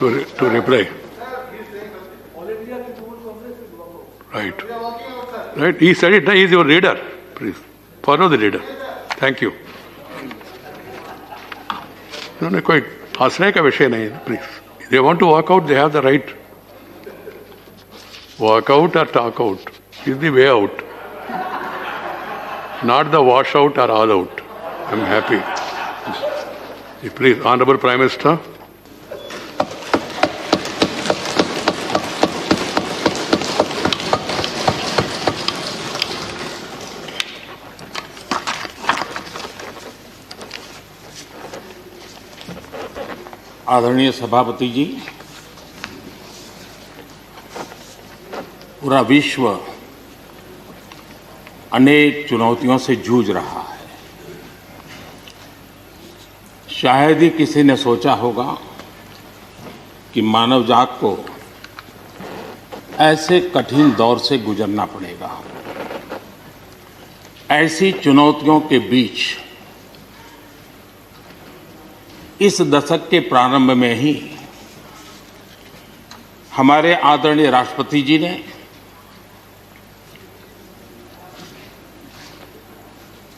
to reply. Right. Right. He said it. He is your leader. Please follow the leader. Thank you. No, कोई हंसने का विषय नहीं है. Please. They want to walk out. They have the right. Walk out or talk out is the way out. Not the wash out or all out. I am happy. Please, Honorable Prime Minister. आदरणीय सभापति जी, पूरा विश्व अनेक चुनौतियों से जूझ रहा है। शायद ही किसी ने सोचा होगा कि मानव जात को ऐसे कठिन दौर से गुजरना पड़ेगा। ऐसी चुनौतियों के बीच इस दशक के प्रारंभ में ही हमारे आदरणीय राष्ट्रपति जी ने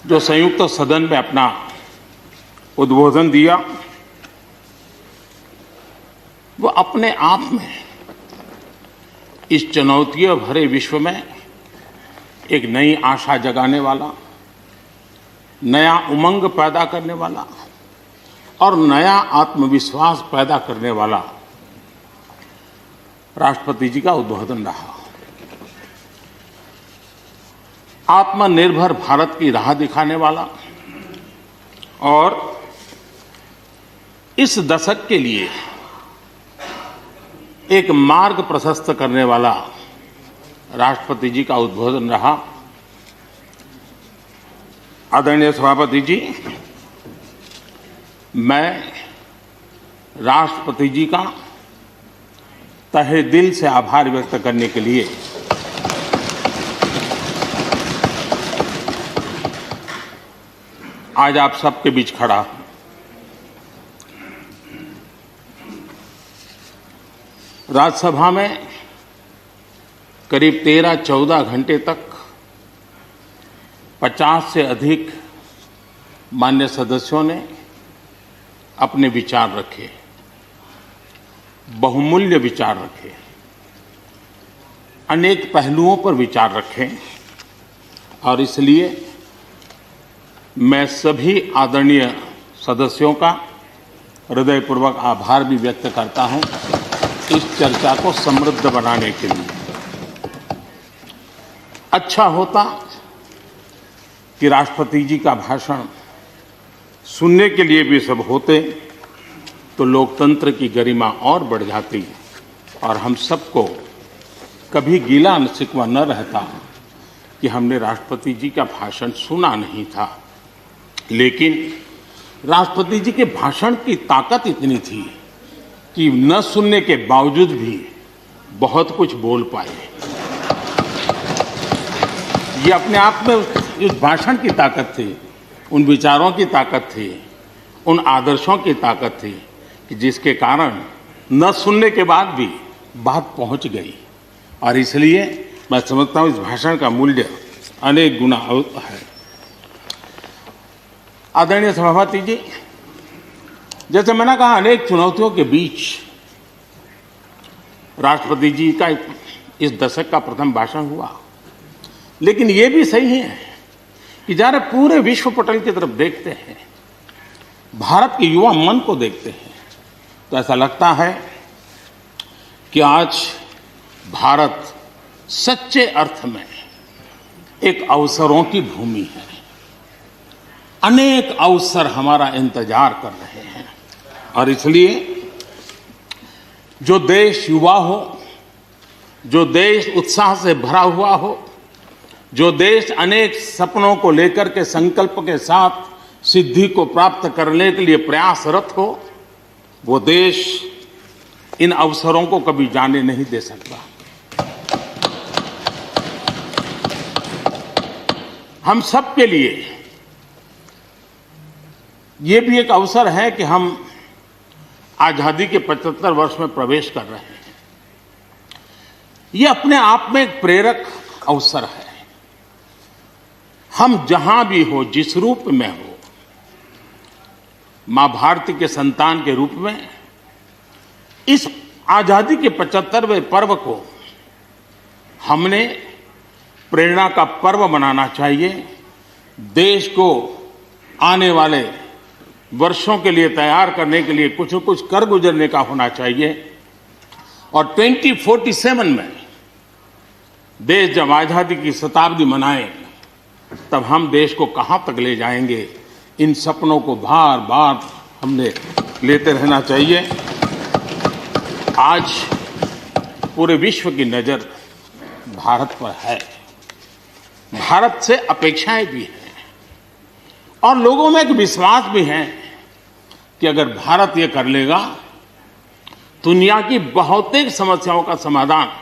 जो संयुक्त सदन में अपना उद्बोधन दिया, वो अपने आप में इस चुनौतियों भरे विश्व में एक नई आशा जगाने वाला, नया उमंग पैदा करने वाला और नया आत्मविश्वास पैदा करने वाला राष्ट्रपति जी का उद्बोधन रहा। आत्मनिर्भर भारत की राह दिखाने वाला और इस दशक के लिए एक मार्ग प्रशस्त करने वाला राष्ट्रपति जी का उद्बोधन रहा। आदरणीय सभापति जी, मैं राष्ट्रपति जी का तहे दिल से आभार व्यक्त करने के लिए आज आप सबके बीच खड़ा हूं। राज्यसभा में करीब 13-14 घंटे तक 50 से अधिक माननीय सदस्यों ने अपने विचार रखे, बहुमूल्य विचार रखे, अनेक पहलुओं पर विचार रखे और इसलिए मैं सभी आदरणीय सदस्यों का हृदयपूर्वक आभार भी व्यक्त करता हूं इस चर्चा को समृद्ध बनाने के लिए। अच्छा होता कि राष्ट्रपति जी का भाषण सुनने के लिए भी सब होते तो लोकतंत्र की गरिमा और बढ़ जाती और हम सबको कभी गिला शिकवा न रहता कि हमने राष्ट्रपति जी का भाषण सुना नहीं था। लेकिन राष्ट्रपति जी के भाषण की ताकत इतनी थी कि न सुनने के बावजूद भी बहुत कुछ बोल पाए। ये अपने आप में उस भाषण की ताकत थी, उन विचारों की ताकत थी, उन आदर्शों की ताकत थी कि जिसके कारण न सुनने के बाद भी बात पहुंच गई। और इसलिए मैं समझता हूं इस भाषण का मूल्य अनेक गुना है। आदरणीय सभापति जी, जैसे मैंने कहा, अनेक चुनौतियों के बीच राष्ट्रपति जी का इस दशक का प्रथम भाषण हुआ। लेकिन ये भी सही है कि जरा पूरे विश्व पटल की तरफ देखते हैं, भारत के युवा मन को देखते हैं, तो ऐसा लगता है कि आज भारत सच्चे अर्थ में एक अवसरों की भूमि है। अनेक अवसर हमारा इंतजार कर रहे हैं और इसलिए जो देश युवा हो, जो देश उत्साह से भरा हुआ हो, जो देश अनेक सपनों को लेकर के संकल्प के साथ सिद्धि को प्राप्त करने के लिए प्रयासरत हो, वो देश इन अवसरों को कभी जाने नहीं दे सकता। हम सब के लिए ये भी एक अवसर है कि हम आजादी के 75 वर्ष में प्रवेश कर रहे हैं। ये अपने आप में एक प्रेरक अवसर है। हम जहां भी हो, जिस रूप में हो, मां भारती के संतान के रूप में इस आजादी के 75वें पर्व को हमने प्रेरणा का पर्व बनाना चाहिए। देश को आने वाले वर्षों के लिए तैयार करने के लिए कुछ न कुछ कर गुजरने का होना चाहिए। और 2047 में देश जब आजादी की शताब्दी मनाए, तब हम देश को कहां तक ले जाएंगे, इन सपनों को बार बार हमने लेते रहना चाहिए। आज पूरे विश्व की नजर भारत पर है। भारत से अपेक्षाएं भी हैं और लोगों में एक विश्वास भी है कि अगर भारत ये कर लेगा, दुनिया की बहुतेक समस्याओं का समाधान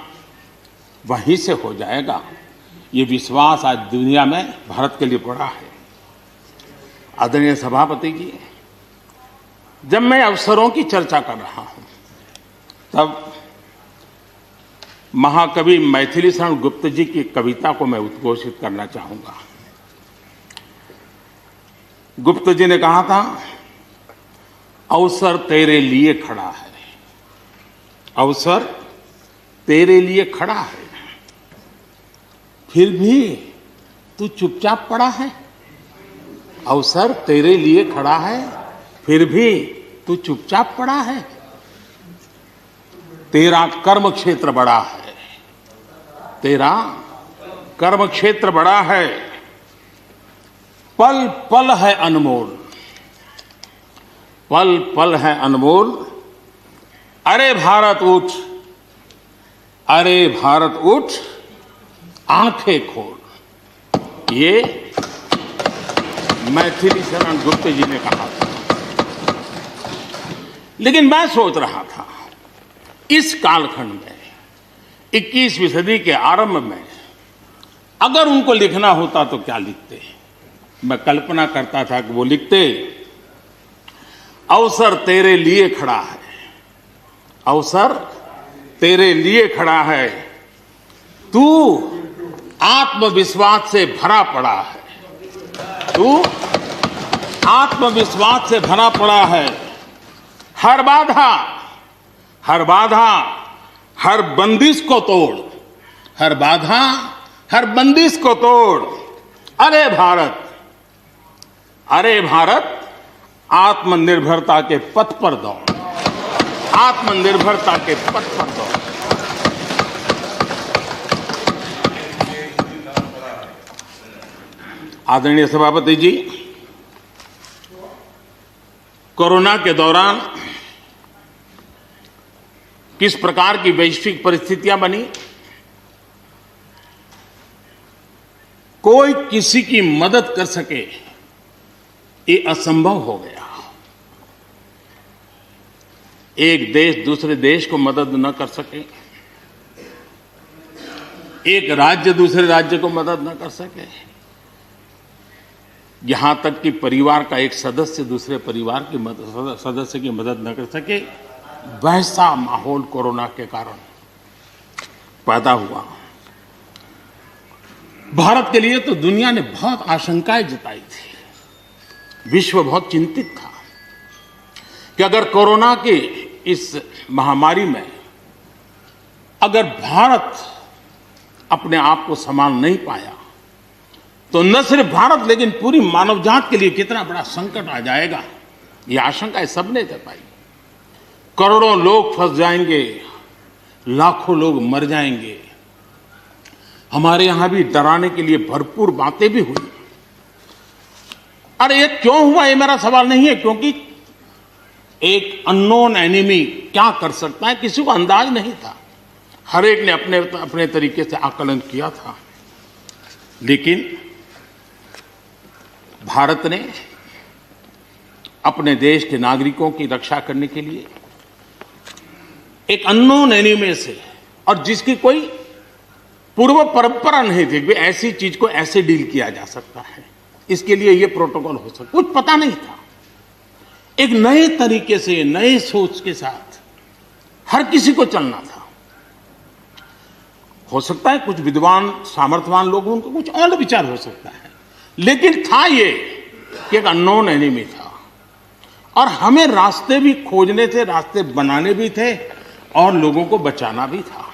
वहीं से हो जाएगा। ये विश्वास आज दुनिया में भारत के लिए पड़ा है। आदरणीय सभापति जी, जब मैं अवसरों की चर्चा कर रहा हूं, तब महाकवि मैथिली शरण गुप्त जी की कविता को मैं उद्घोषित करना चाहूंगा। गुप्त जी ने कहा था, अवसर तेरे लिए खड़ा है, अवसर तेरे लिए खड़ा है, फिर भी तू चुपचाप पड़ा है। अवसर तेरे लिए खड़ा है, फिर भी तू चुपचाप पड़ा है। तेरा कर्म क्षेत्र बड़ा है, तेरा कर्म क्षेत्र बड़ा है, पल पल है अनमोल, पल पल है अनमोल। अरे भारत उठ, अरे भारत उठ, आंखें खोल। ये मैथिली शरण गुप्त जी ने कहा था। लेकिन मैं सोच रहा था, इस कालखंड में 21वीं सदी के आरंभ में अगर उनको लिखना होता तो क्या लिखते? मैं कल्पना करता था कि वो लिखते, अवसर तेरे लिए खड़ा है, अवसर तेरे लिए खड़ा है, तू आत्मविश्वास से भरा पड़ा है, तू आत्मविश्वास से भरा पड़ा है। हर बाधा, हर बाधा, हर बंदिश को तोड़, हर बाधा, हर बंदिश को तोड़। अरे भारत, अरे भारत, आत्मनिर्भरता के पथ पर दौड़, आत्मनिर्भरता के पथ पर दौड़। आदरणीय सभापति जी, कोरोना के दौरान किस प्रकार की वैश्विक परिस्थितियां बनी, कोई किसी की मदद कर सके ये असंभव हो गया। एक देश दूसरे देश को मदद न कर सके, एक राज्य दूसरे राज्य को मदद न कर सके, यहां तक कि परिवार का एक सदस्य दूसरे परिवार की सदस्य की मदद न कर सके, वैसा माहौल कोरोना के कारण पैदा हुआ। भारत के लिए तो दुनिया ने बहुत आशंकाएं जताई थी। विश्व बहुत चिंतित था कि अगर कोरोना के इस महामारी में अगर भारत अपने आप को संभाल नहीं पाया, तो न सिर्फ भारत लेकिन पूरी मानव जात के लिए कितना बड़ा संकट आ जाएगा। ये आशंकाएं सबने जताई। करोड़ों लोग फंस जाएंगे, लाखों लोग मर जाएंगे। हमारे यहां भी डराने के लिए भरपूर बातें भी हुई। अरे ये क्यों हुआ, ये मेरा सवाल नहीं है, क्योंकि एक अननोन एनिमी क्या कर सकता है किसी को अंदाज नहीं था। हर एक ने अपने अपने तरीके से आकलन किया था। लेकिन भारत ने अपने देश के नागरिकों की रक्षा करने के लिए एक अननोन एनिमी से, और जिसकी कोई पूर्व परंपरा नहीं थी कि ऐसी चीज को ऐसे डील किया जा सकता है, इसके लिए ये प्रोटोकॉल हो सकता, कुछ पता नहीं था। एक नए तरीके से, नए सोच के साथ हर किसी को चलना था। हो सकता है कुछ विद्वान, सामर्थ्यवान लोग, उनको कुछ और विचार हो सकता है, लेकिन था ये कि एक अननोन एनिमी था और हमें रास्ते भी खोजने थे, रास्ते बनाने भी थे और लोगों को बचाना भी था।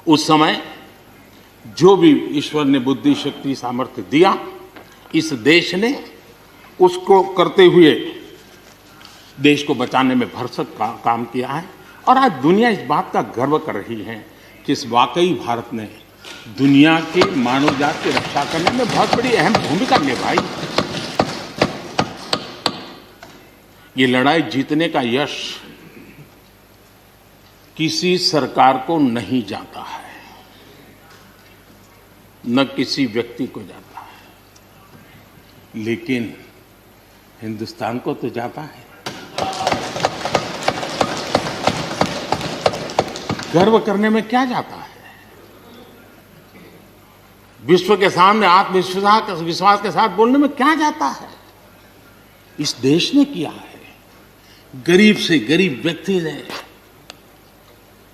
उस समय जो भी ईश्वर ने बुद्धि, शक्ति, सामर्थ्य दिया, इस देश ने उसको करते हुए देश को बचाने में भरसक काम किया है। और आज दुनिया इस बात का गर्व कर रही है कि इस वाकई भारत ने दुनिया की मानव जात की रक्षा करने में बहुत बड़ी अहम भूमिका निभाई। ये लड़ाई जीतने का यश किसी सरकार को नहीं जाता है, न किसी व्यक्ति को जाता है, लेकिन हिंदुस्तान को तो जाता है। गर्व करने में क्या जाता है? विश्व के सामने आत्मविश्वास के साथ बोलने में क्या जाता है? इस देश ने किया है। गरीब से गरीब व्यक्ति ने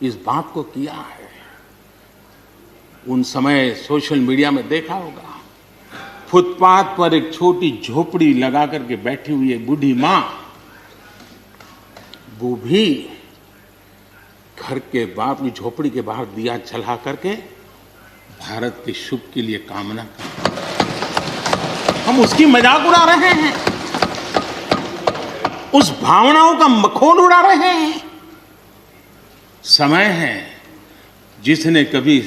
इस बात को किया है। उन समय सोशल मीडिया में देखा होगा, फुटपाथ पर एक छोटी झोपड़ी लगा करके बैठी हुई एक बूढ़ी मां, वो भी घर के बाहर, झोपड़ी के बाहर दिया जला करके भारत के शुभ के लिए कामना करते। हम उसकी मजाक उड़ा रहे हैं, उस भावनाओं का मखौल उड़ा रहे हैं। समय है, जिसने कभी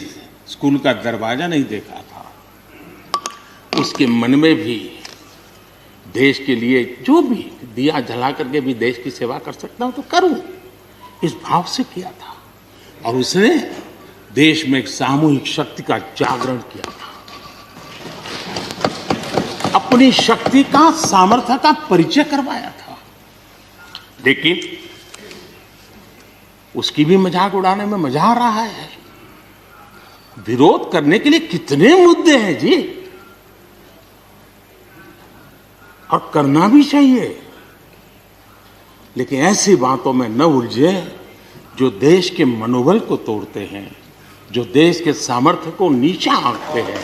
स्कूल का दरवाजा नहीं देखा था, उसके मन में भी देश के लिए जो भी दिया जला करके भी देश की सेवा कर सकता हूं तो करूं, इस भाव से किया था। और उसने देश में एक सामूहिक शक्ति का जागरण किया था, अपनी शक्ति का, सामर्थ्य का परिचय करवाया था। लेकिन उसकी भी मजाक उड़ाने में मजा आ रहा है। विरोध करने के लिए कितने मुद्दे हैं जी, और करना भी चाहिए, लेकिन ऐसी बातों में न उलझे जो देश के मनोबल को तोड़ते हैं, जो देश के सामर्थ्य को नीचा आंकते हैं।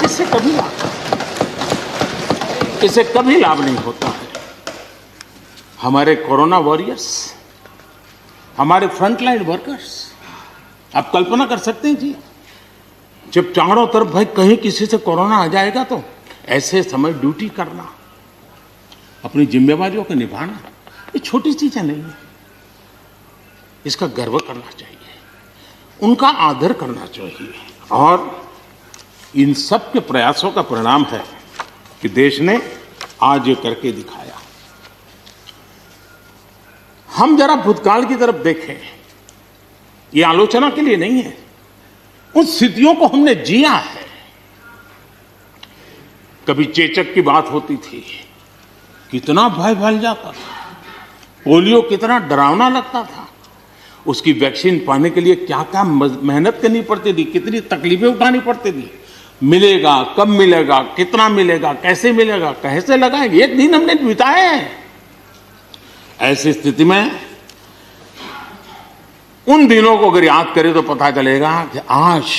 इससे कभी लाभ नहीं होता है। हमारे कोरोना वॉरियर्स, हमारे फ्रंटलाइन वर्कर्स, आप कल्पना कर सकते हैं जी, जब चारों तरफ भाई कहीं किसी से कोरोना आ जाएगा तो ऐसे समय ड्यूटी करना, अपनी जिम्मेवारियों को निभाना, ये छोटी चीजें नहीं है। इसका गर्व करना चाहिए, उनका आदर करना चाहिए। और इन सब के प्रयासों का परिणाम है कि देश ने आज ये करके दिखाया। हम जरा भूतकाल की तरफ देखें, ये आलोचना के लिए नहीं है, उन स्थितियों को हमने जिया है। कभी चेचक की बात होती थी, कितना भय फैल जाता था, पोलियो कितना डरावना लगता था, उसकी वैक्सीन पाने के लिए क्या क्या मेहनत करनी पड़ती थी, कितनी तकलीफें उठानी पड़ती थी। मिलेगा, कब मिलेगा, कितना मिलेगा, कैसे मिलेगा, कैसे लगाएंगे, एक दिन हमने बिताए हैं। ऐसी स्थिति में उन दिनों को अगर याद करें तो पता चलेगा कि आज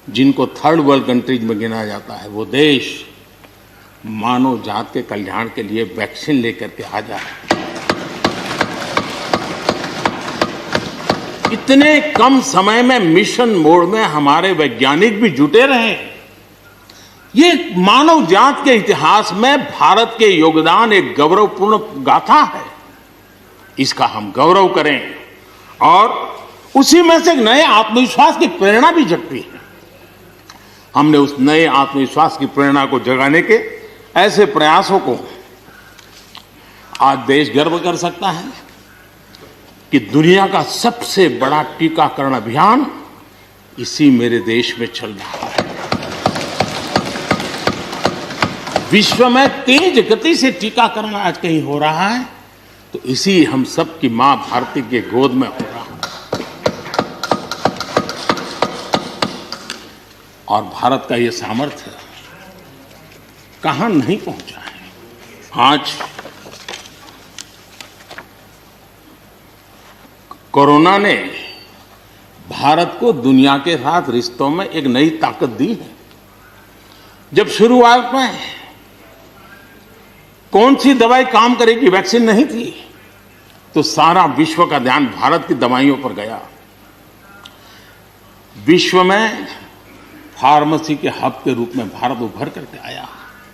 जिनको थर्ड वर्ल्ड कंट्रीज में गिना जाता है, वो देश मानव जात के कल्याण के लिए वैक्सीन लेकर के आ जाए। इतने कम समय में मिशन मोड में हमारे वैज्ञानिक भी जुटे रहे। ये मानव जात के इतिहास में भारत के योगदान एक गौरवपूर्ण गाथा है। इसका हम गौरव करें और उसी में से एक नए आत्मविश्वास की प्रेरणा भी जगती है। हमने उस नए आत्मविश्वास की प्रेरणा को जगाने के ऐसे प्रयासों को आज देश गर्व कर सकता है कि दुनिया का सबसे बड़ा टीकाकरण अभियान इसी मेरे देश में चल रहा है। विश्व में तेज गति से टीकाकरण आज कहीं हो रहा है तो इसी हम सब की मां भारती के गोद में हो रहा है। और भारत का ये सामर्थ्य कहां नहीं पहुंचा है। आज कोरोना ने भारत को दुनिया के साथ रिश्तों में एक नई ताकत दी है। जब शुरुआत में कौन सी दवाई काम करेगी, वैक्सीन नहीं थी, तो सारा विश्व का ध्यान भारत की दवाइयों पर गया। विश्व में फार्मेसी के हब के रूप में भारत उभर करके आया।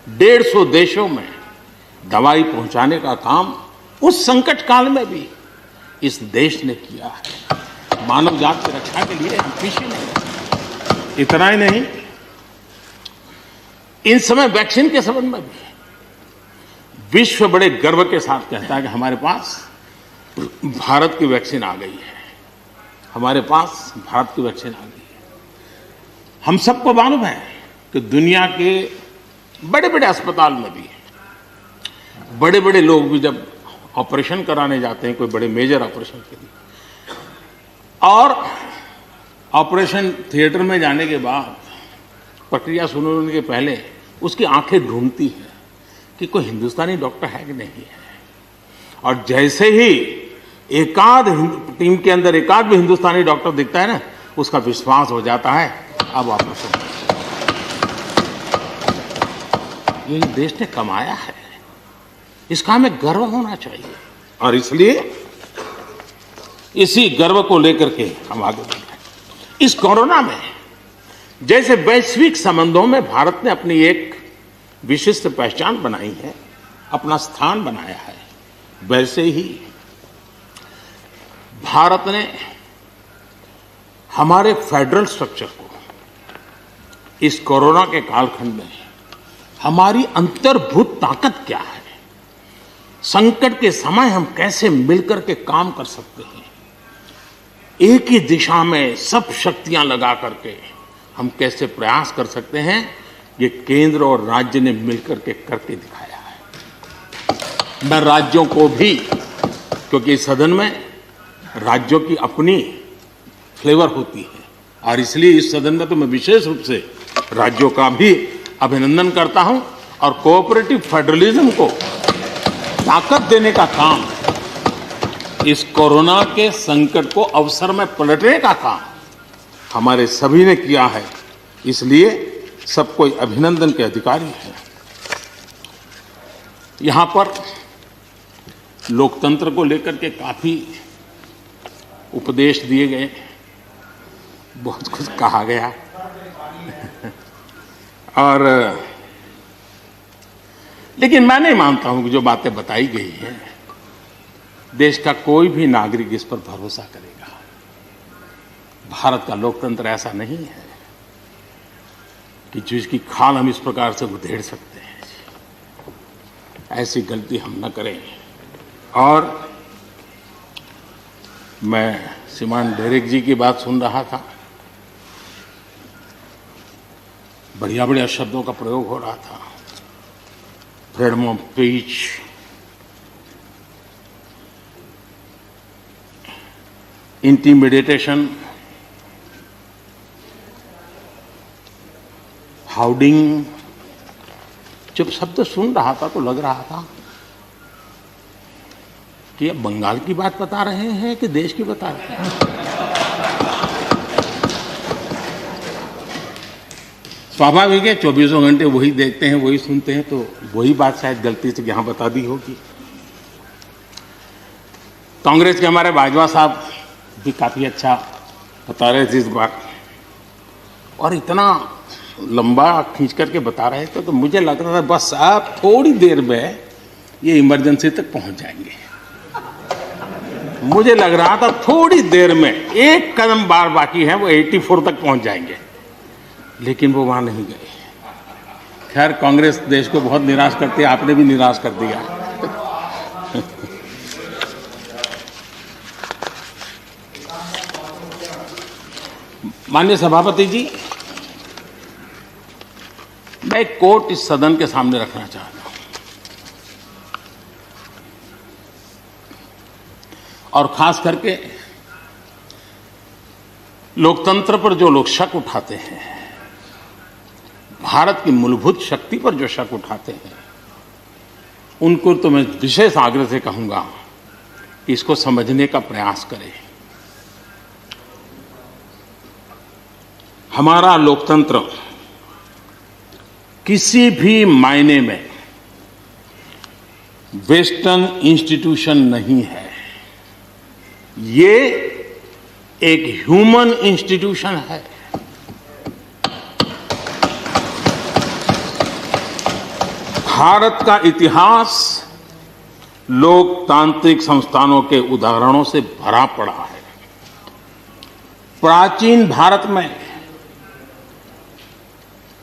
150 देशों में दवाई पहुंचाने का काम उस संकट काल में भी इस देश ने किया है। मानव जात की रक्षा के लिए हम पीछे नहीं। इतना ही नहीं, इन समय वैक्सीन के संबंध में भी विश्व बड़े गर्व के साथ कहता है कि हमारे पास भारत की वैक्सीन आ गई है, हमारे पास भारत की वैक्सीन आ गई है। हम सबको मालूम है कि दुनिया के बड़े बड़े अस्पताल में भी बड़े बड़े लोग भी जब ऑपरेशन कराने जाते हैं, कोई बड़े मेजर ऑपरेशन के लिए, और ऑपरेशन थिएटर में जाने के बाद प्रक्रिया शुरू होने के पहले उसकी आंखें ढूंढती हैं कि कोई हिंदुस्तानी डॉक्टर है कि नहीं है। और जैसे ही एकाध टीम के अंदर एकाध भी हिंदुस्तानी डॉक्टर दिखता है ना, उसका विश्वास हो जाता है अब ऑपरेशन। ये देश ने कमाया है, इसका हमें गर्व होना चाहिए। और इसलिए इसी गर्व को लेकर के हम आगे बढ़ रहे हैं। इस कोरोना में जैसे वैश्विक संबंधों में भारत ने अपनी एक विशिष्ट पहचान बनाई है, अपना स्थान बनाया है, वैसे ही भारत ने हमारे फेडरल स्ट्रक्चर को इस कोरोना के कालखंड में हमारी अंतर्भूत ताकत क्या है, संकट के समय हम कैसे मिलकर के काम कर सकते हैं, एक ही दिशा में सब शक्तियां लगा करके हम कैसे प्रयास कर सकते हैं, ये केंद्र और राज्य ने मिलकर के करके दिखाया है। मैं राज्यों को भी, क्योंकि इस सदन में राज्यों की अपनी फ्लेवर होती है, और इसलिए इस सदन में तो मैं विशेष रूप से राज्यों का भी अभिनंदन करता हूं, और कोऑपरेटिव फेडरलिज्म को ताकत देने का काम, इस कोरोना के संकट को अवसर में पलटने का काम हमारे सभी ने किया है। इसलिए सब कोई अभिनंदन के अधिकारी है। यहां पर लोकतंत्र को लेकर के काफी उपदेश दिए गए, बहुत कुछ कहा गया और लेकिन मैं नहीं मानता हूं कि जो बातें बताई गई हैं देश का कोई भी नागरिक इस पर भरोसा करेगा। भारत का लोकतंत्र ऐसा नहीं है कि जिसकी खाल हम इस प्रकार से उधेड़ सकते हैं। ऐसी गलती हम न करें। और मैं श्रीमान डेरेक जी की बात सुन रहा था, बढ़िया बढ़िया शब्दों का प्रयोग हो रहा था, फ्रीडम ऑफ स्पीच, इंटिमिडेशन, हाउडिंग। जब शब्द सुन रहा था तो लग रहा था कि ये बंगाल की बात बता रहे हैं कि देश की बता रहे हैं। स्वाभाविक है, 24 घंटे वही देखते हैं, वही सुनते हैं, तो वही बात शायद गलती से यहां बता दी होगी। कांग्रेस के हमारे बाजवा साहब भी काफी अच्छा बता रहे थे इस बार, और इतना लंबा खींच करके बता रहे थे तो मुझे लग रहा था बस आप थोड़ी देर में ये इमरजेंसी तक पहुंच जाएंगे। मुझे लग रहा था थोड़ी देर में एक कदम बार बाकी है, वो 84 तक पहुंच जाएंगे, लेकिन वो वहां नहीं गए। खैर, कांग्रेस देश को बहुत निराश करती है, आपने भी निराश कर दिया। माननीय सभापति जी, मैं एक कोट इस सदन के सामने रखना चाहता हूं, और खास करके लोकतंत्र पर जो लोग शक उठाते हैं, भारत की मूलभूत शक्ति पर जो शक उठाते हैं, उनको तो मैं विशेष आग्रह से कहूंगा कि इसको समझने का प्रयास करें। हमारा लोकतंत्र किसी भी मायने में वेस्टर्न इंस्टीट्यूशन नहीं है। ये एक ह्यूमन इंस्टीट्यूशन है। भारत का इतिहास लोकतांत्रिक संस्थानों के उदाहरणों से भरा पड़ा है। प्राचीन भारत में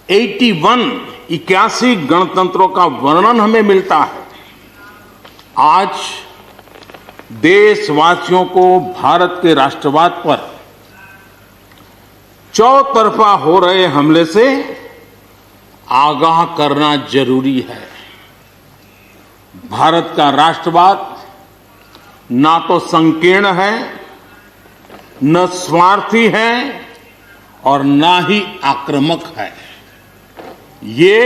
81 गणतंत्रों का वर्णन हमें मिलता है। आज देशवासियों को भारत के राष्ट्रवाद पर चौतरफा हो रहे हमले से आगाह करना जरूरी है। भारत का राष्ट्रवाद ना तो संकीर्ण है, न स्वार्थी है और ना ही आक्रामक है। ये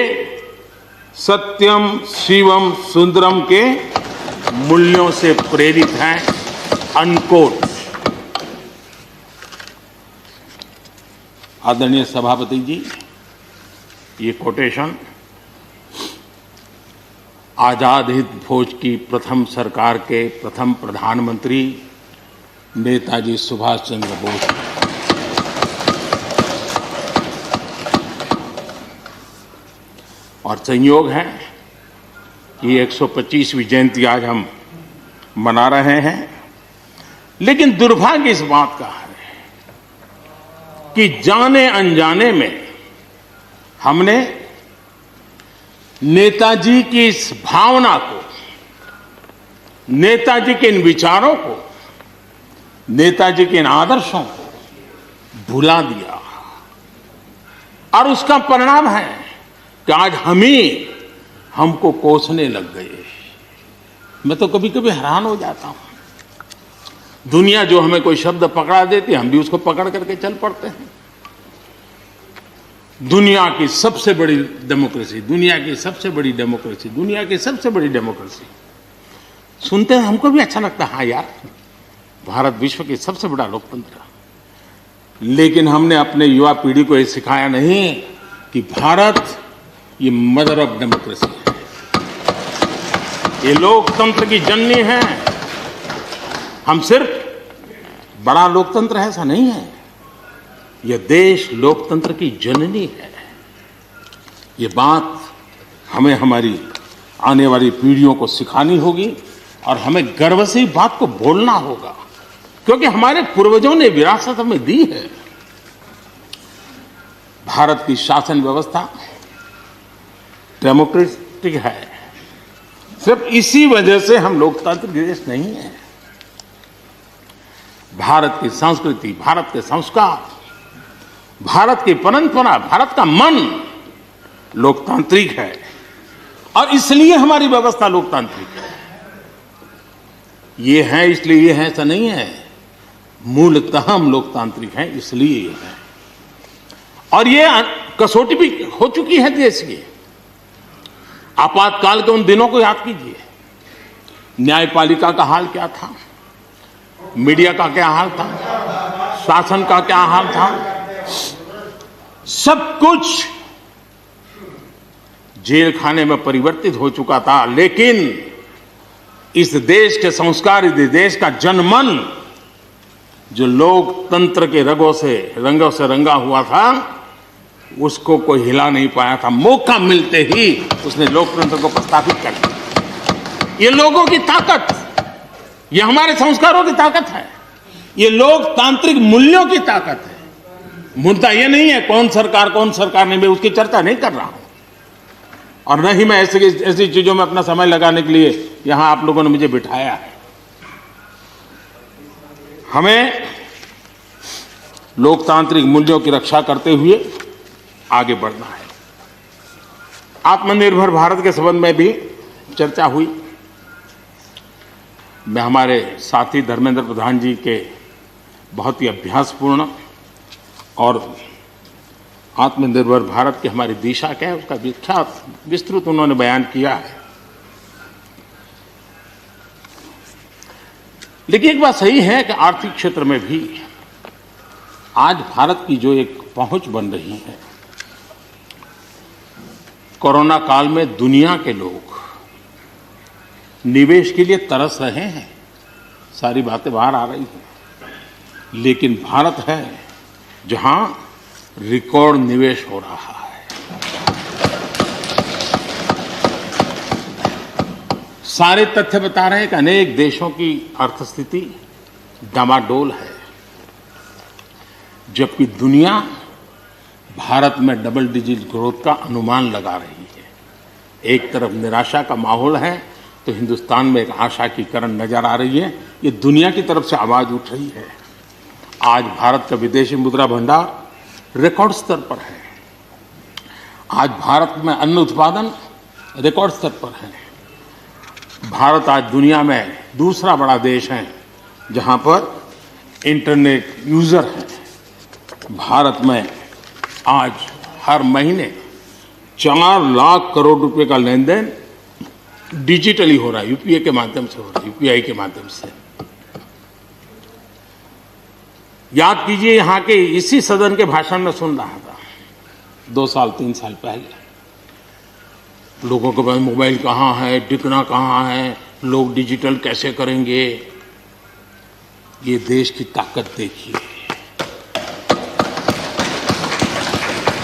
सत्यम शिवम सुंदरम के मूल्यों से प्रेरित है। अनकोट। आदरणीय सभापति जी, ये कोटेशन आजाद हिंद फौज की प्रथम सरकार के प्रथम प्रधानमंत्री नेताजी सुभाष चंद्र बोस। और संयोग है कि 125वीं जयंती आज हम मना रहे हैं। लेकिन दुर्भाग्य इस बात का है कि जाने अनजाने में हमने नेताजी की इस भावना को, नेताजी के इन विचारों को, नेताजी के इन आदर्शों को भुला दिया। और उसका परिणाम है कि आज हमको कोसने लग गए। मैं तो कभी कभी हैरान हो जाता हूं। दुनिया जो हमें कोई शब्द पकड़ा देती है, हम भी उसको पकड़ करके चल पड़ते हैं। दुनिया की सबसे बड़ी डेमोक्रेसी, दुनिया की सबसे बड़ी डेमोक्रेसी, दुनिया की सबसे बड़ी डेमोक्रेसी सुनते हैं, हमको भी अच्छा लगता है। हाँ यार, भारत विश्व की सबसे बड़ा लोकतंत्र। लेकिन हमने अपने युवा पीढ़ी को ये सिखाया नहीं कि भारत ये मदर ऑफ डेमोक्रेसी है, ये लोकतंत्र की जननी है। हम सिर्फ बड़ा लोकतंत्र है ऐसा नहीं है, यह देश लोकतंत्र की जननी है। ये बात हमें हमारी आने वाली पीढ़ियों को सिखानी होगी और हमें गर्व से इस बात को बोलना होगा, क्योंकि हमारे पूर्वजों ने विरासत हमें दी है। भारत की शासन व्यवस्था डेमोक्रेटिक है। सिर्फ इसी वजह से हम लोकतांत्रिक देश नहीं है। भारत की संस्कृति, भारत के संस्कार, भारत की परंपरा, भारत का मन लोकतांत्रिक है और इसलिए हमारी व्यवस्था लोकतांत्रिक है। ये है इसलिए ये है ऐसा नहीं है, मूलतः हम लोकतांत्रिक हैं इसलिए ये है। और ये कसौटी भी हो चुकी है देश की। आपातकाल के उन दिनों को याद कीजिए। न्यायपालिका का हाल क्या था, मीडिया का क्या हाल था, शासन का क्या हाल था। सब कुछ जेल खाने में परिवर्तित हो चुका था। लेकिन इस देश के संस्कार, इस देश का जनमन जो लोकतंत्र के रंगों से रंगा हुआ था, उसको कोई हिला नहीं पाया था। मौका मिलते ही उसने लोकतंत्र को प्रस्थापित कर दिया। ये लोगों की ताकत, ये हमारे संस्कारों की ताकत है, ये लोकतांत्रिक मूल्यों की ताकत है। मुद्दा ये नहीं है कौन सरकार नहीं, मैं उसकी चर्चा नहीं कर रहा हूं। और न ही मैं ऐसी चीजों में अपना समय लगाने के लिए यहां आप लोगों ने मुझे बिठाया है। हमें लोकतांत्रिक मूल्यों की रक्षा करते हुए आगे बढ़ना है। आत्मनिर्भर भारत के संबंध में भी चर्चा हुई। मैं हमारे साथी धर्मेंद्र प्रधान जी के बहुत ही अभ्यासपूर्ण और आत्मनिर्भर भारत की हमारी दिशा क्या है उसका विख्यात विस्तृत उन्होंने बयान किया है। लेकिन एक बात सही है कि आर्थिक क्षेत्र में भी आज भारत की जो एक पहुंच बन रही है, कोरोना काल में दुनिया के लोग निवेश के लिए तरस रहे हैं, सारी बातें बाहर आ रही हैं, लेकिन भारत है जहां रिकॉर्ड निवेश हो रहा है। सारे तथ्य बता रहे हैं कि अनेक देशों की अर्थस्थिति डामाडोल है, जबकि दुनिया भारत में डबल डिजिट ग्रोथ का अनुमान लगा रही है। एक तरफ निराशा का माहौल है तो हिंदुस्तान में एक आशा की किरण नजर आ रही है। ये दुनिया की तरफ से आवाज उठ रही है। आज भारत का विदेशी मुद्रा भंडार रिकॉर्ड स्तर पर है। आज भारत में अन्न उत्पादन रिकॉर्ड स्तर पर है। भारत आज दुनिया में दूसरा बड़ा देश है जहां पर इंटरनेट यूजर है। भारत में आज हर महीने 4 लाख करोड़ रुपए का लेन देन डिजिटली हो रहा है, यूपीआई के माध्यम से हो रहा है, यूपीआई के माध्यम से। याद कीजिए, यहां के इसी सदन के भाषण में सुन रहा था 2 साल 3 साल पहले, लोगों के पास मोबाइल कहाँ है, टिकना कहाँ है, लोग डिजिटल कैसे करेंगे। ये देश की ताकत देखिए,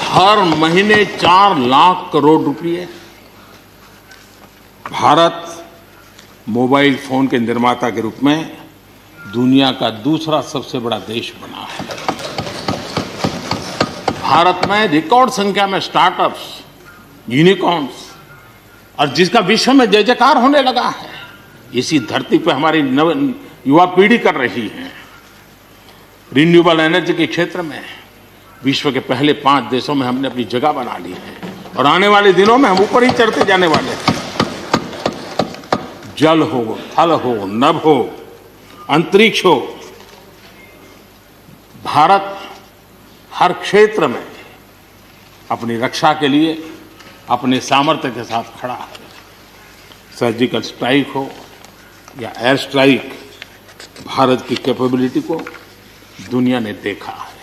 हर महीने 4 लाख करोड़ रुपए भारत मोबाइल फोन के निर्माता के रूप में दुनिया का दूसरा सबसे बड़ा देश बना है। भारत में रिकॉर्ड संख्या में स्टार्टअप्स, यूनिकॉर्न्स, और जिसका विश्व में जय जयकार होने लगा है। इसी धरती पर हमारी युवा पीढ़ी कर रही है। रिन्यूएबल एनर्जी के क्षेत्र में विश्व के पहले 5 देशों में हमने अपनी जगह बना ली है और आने वाले दिनों में हम ऊपर ही चढ़ते जाने वाले हैं। जल हो, थल हो, नभ हो, अंतरिक्ष हो, भारत हर क्षेत्र में अपनी रक्षा के लिए अपने सामर्थ्य के साथ खड़ा है। सर्जिकल स्ट्राइक हो या एयर स्ट्राइक, भारत की कैपेबिलिटी को दुनिया ने देखा है।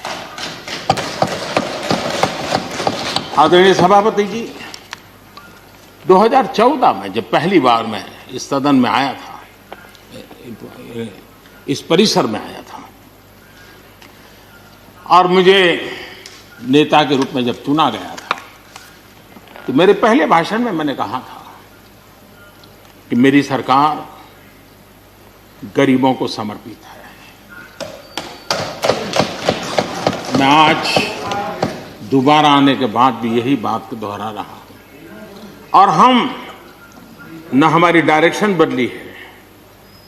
आदरणीय सभापति जी, 2014 में जब पहली बार मैं इस सदन में आया था, इस परिसर में आया था, और मुझे नेता के रूप में जब चुना गया था, तो मेरे पहले भाषण में मैंने कहा था कि मेरी सरकार गरीबों को समर्पित है। मैं आज दोबारा आने के बाद भी यही बात को दोहरा रहा हूं। और हम न हमारी डायरेक्शन बदली है,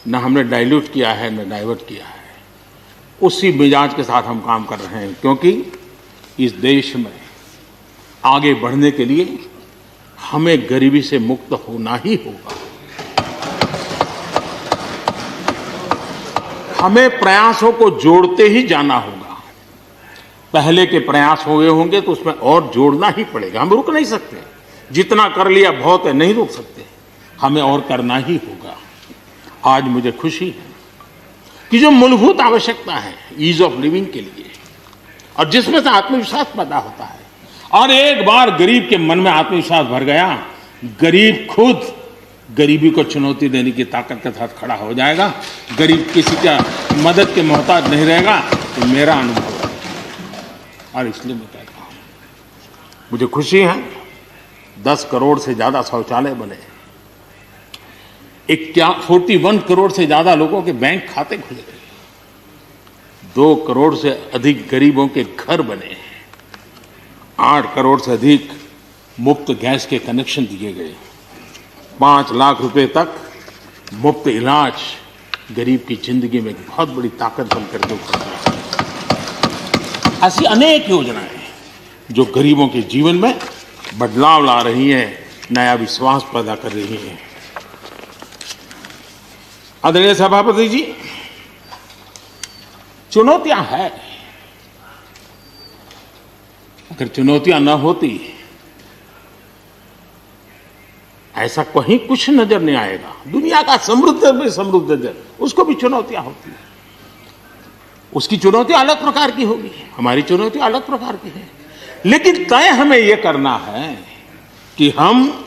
न हमने डाइल्यूट किया है, न डाइवर्ट किया है। उसी मिजाज के साथ हम काम कर रहे हैं, क्योंकि इस देश में आगे बढ़ने के लिए हमें गरीबी से मुक्त होना ही होगा। हमें प्रयासों को जोड़ते ही जाना होगा। पहले के प्रयास हुए होंगे तो उसमें और जोड़ना ही पड़ेगा। हम रुक नहीं सकते। जितना कर लिया बहुत है, नहीं रुक सकते, हमें और करना ही होगा। आज मुझे खुशी है कि जो मूलभूत आवश्यकता है ईज ऑफ लिविंग के लिए, और जिसमें से आत्मविश्वास पैदा होता है, और एक बार गरीब के मन में आत्मविश्वास भर गया, गरीब खुद गरीबी को चुनौती देने की ताकत के साथ खड़ा हो जाएगा। गरीब किसी का मदद के मोहताज नहीं रहेगा। तो मेरा अनुभव है, और इसलिए मैं कहता हूं, मुझे खुशी है 10 करोड़ से ज्यादा शौचालय बने, 41 करोड़ से ज्यादा लोगों के बैंक खाते खुले, 2 करोड़ से अधिक गरीबों के घर बने, 8 करोड़ से अधिक मुफ्त गैस के कनेक्शन दिए गए, 5 लाख रुपए तक मुफ्त इलाज गरीब की जिंदगी में एक बहुत बड़ी ताकत बनकर के उभरती है। ऐसी अनेक योजनाएं जो गरीबों के जीवन में बदलाव ला रही हैं, नया विश्वास पैदा कर रही हैं। आदरणीय सभापति जी, चुनौतियां हैं। अगर चुनौतियां न होती, ऐसा कहीं कुछ नजर नहीं आएगा। दुनिया का समृद्ध में समृद्ध देश, उसको भी चुनौतियां होती हैं। उसकी चुनौती अलग प्रकार की होगी, हमारी चुनौती अलग प्रकार की है। लेकिन तय हमें यह करना है कि हम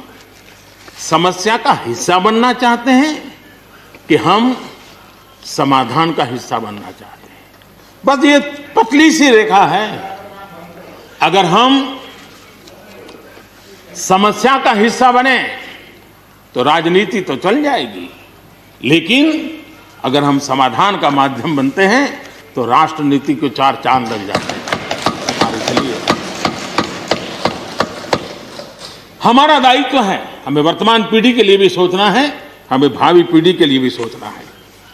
समस्या का हिस्सा बनना चाहते हैं कि हम समाधान का हिस्सा बनना चाहते हैं। बस ये पतली सी रेखा है। अगर हम समस्या का हिस्सा बने तो राजनीति तो चल जाएगी, लेकिन अगर हम समाधान का माध्यम बनते हैं तो राष्ट्रनीति को 4 चांद लग जाते हैं। और इसलिए हमारा दायित्व है, हमें वर्तमान पीढ़ी के लिए भी सोचना है, हमें भावी पीढ़ी के लिए भी सोचना है।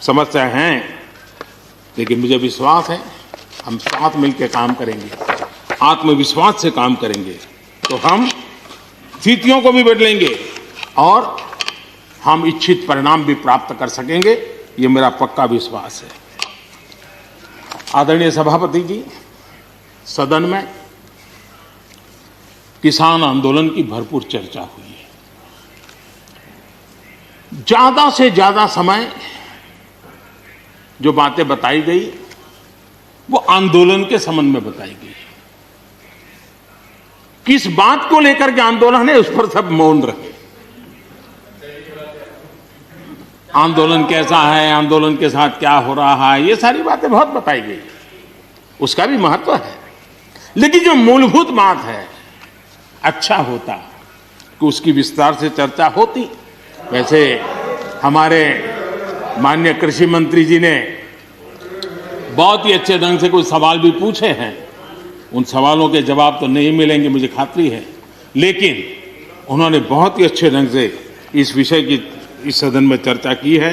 समस्या है, लेकिन मुझे विश्वास है हम साथ मिलकर काम करेंगे, आत्मविश्वास से काम करेंगे तो हम स्थितियों को भी बदलेंगे और हम इच्छित परिणाम भी प्राप्त कर सकेंगे। ये मेरा पक्का विश्वास है। आदरणीय सभापति जी, सदन में किसान आंदोलन की भरपूर चर्चा हुई है। ज्यादा से ज्यादा समय जो बातें बताई गई वो आंदोलन के संबंध में बताई गई। किस बात को लेकर के आंदोलन है उस पर सब मौन रहे। आंदोलन कैसा है, आंदोलन के साथ क्या हो रहा है, ये सारी बातें बहुत बताई गई, उसका भी महत्व है। लेकिन जो मूलभूत बात है, अच्छा होता कि उसकी विस्तार से चर्चा होती। वैसे हमारे माननीय कृषि मंत्री जी ने बहुत ही अच्छे ढंग से कुछ सवाल भी पूछे हैं। उन सवालों के जवाब तो नहीं मिलेंगे, मुझे खात्री है, लेकिन उन्होंने बहुत ही अच्छे ढंग से इस विषय की इस सदन में चर्चा की है।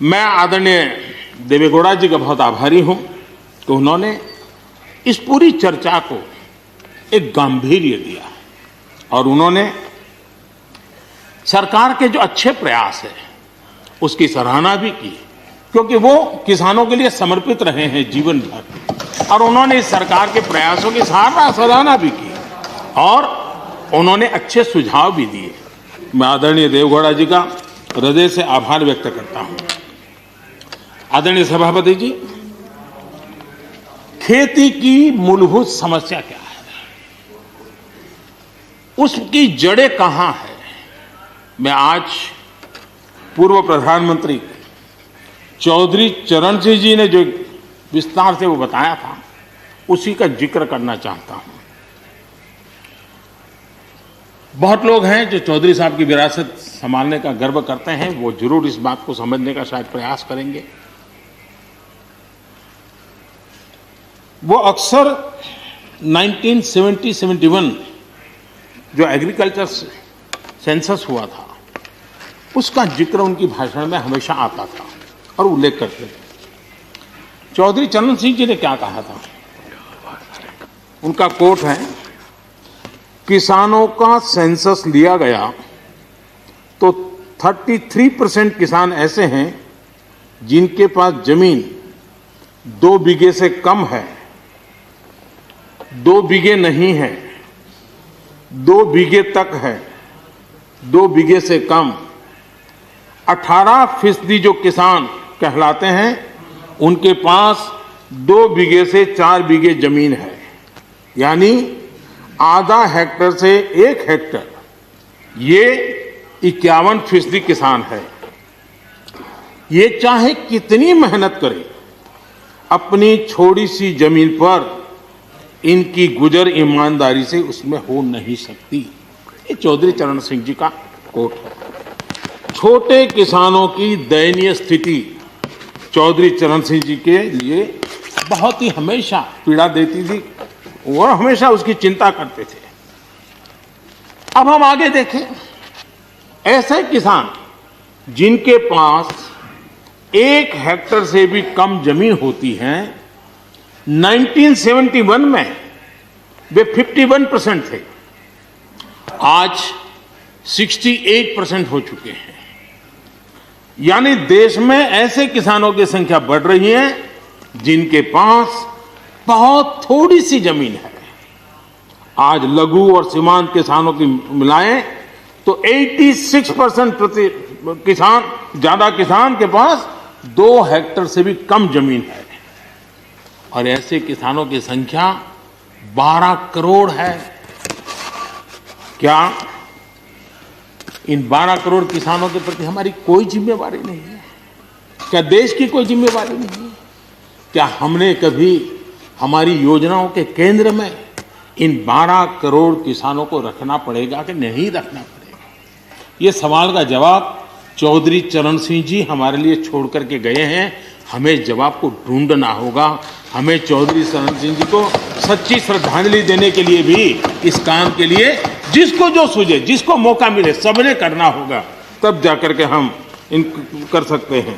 मैं आदरणीय देवेगौड़ा जी का बहुत आभारी हूं कि उन्होंने इस पूरी चर्चा को एक गांधीर्य दिया और उन्होंने सरकार के जो अच्छे प्रयास है उसकी सराहना भी की, क्योंकि वो किसानों के लिए समर्पित रहे हैं जीवन भर, और उन्होंने इस सरकार के प्रयासों की सराहना भी की और उन्होंने अच्छे सुझाव भी दिए। मैं आदरणीय देवेगौड़ा जी का हृदय से आभार व्यक्त करता हूं। आदरणीय सभापति जी, खेती की मूलभूत समस्या क्या है, उसकी जड़ें कहां है, मैं आज पूर्व प्रधानमंत्री चौधरी चरण सिंह जी ने जो विस्तार से वो बताया था उसी का जिक्र करना चाहता हूं। बहुत लोग हैं जो चौधरी साहब की विरासत संभालने का गर्व करते हैं, वो जरूर इस बात को समझने का शायद प्रयास करेंगे। वो अक्सर 1970-71 जो एग्रीकल्चर सेंसस हुआ था उसका जिक्र उनकी भाषण में हमेशा आता था और उल्लेख करते थे। चौधरी चरण सिंह जी ने क्या कहा था, उनका कोट है, किसानों का सेंसस लिया गया तो 33% किसान ऐसे हैं जिनके पास जमीन 2 बीघे से कम है, 2 बीघे नहीं है, 2 बीघे तक है, 2 बीघे से कम। 18% जो किसान कहलाते हैं उनके पास 2 बीघे से 4 बीघे जमीन है, यानी आधा हेक्टर से 1 हेक्टर, ये 51% किसान है। ये चाहे कितनी मेहनत करे, अपनी छोटी सी जमीन पर इनकी गुजर ईमानदारी से उसमें हो नहीं सकती। ये चौधरी चरण सिंह जी का कोट है। छोटे किसानों की दयनीय स्थिति चौधरी चरण सिंह जी के लिए बहुत ही हमेशा पीड़ा देती थी, वो हमेशा उसकी चिंता करते थे। अब हम आगे देखें, ऐसे किसान जिनके पास 1 हेक्टर से भी कम जमीन होती है, 1971 में वे 51% थे, आज 68% हो चुके हैं। यानी देश में ऐसे किसानों की संख्या बढ़ रही है जिनके पास बहुत थोड़ी सी जमीन है। आज लघु और सीमांत किसानों की मिलाएं तो 86% किसान, ज्यादा किसान के पास 2 हेक्टर से भी कम जमीन है। और ऐसे किसानों की संख्या 12 करोड़ है। क्या इन 12 करोड़ किसानों के प्रति हमारी कोई जिम्मेवारी नहीं है? क्या देश की कोई जिम्मेवारी नहीं है? क्या हमने कभी हमारी योजनाओं के केंद्र में इन 12 करोड़ किसानों को रखना पड़ेगा कि नहीं रखना पड़ेगा? ये सवाल का जवाब चौधरी चरण सिंह जी हमारे लिए छोड़ करके गए हैं। हमें जवाब को ढूंढना होगा। हमें चौधरी चरण सिंह जी को सच्ची श्रद्धांजलि देने के लिए भी इस काम के लिए जिसको जो सूझे, जिसको मौका मिले, सबने करना होगा, तब जाकर के हम इन कर सकते हैं।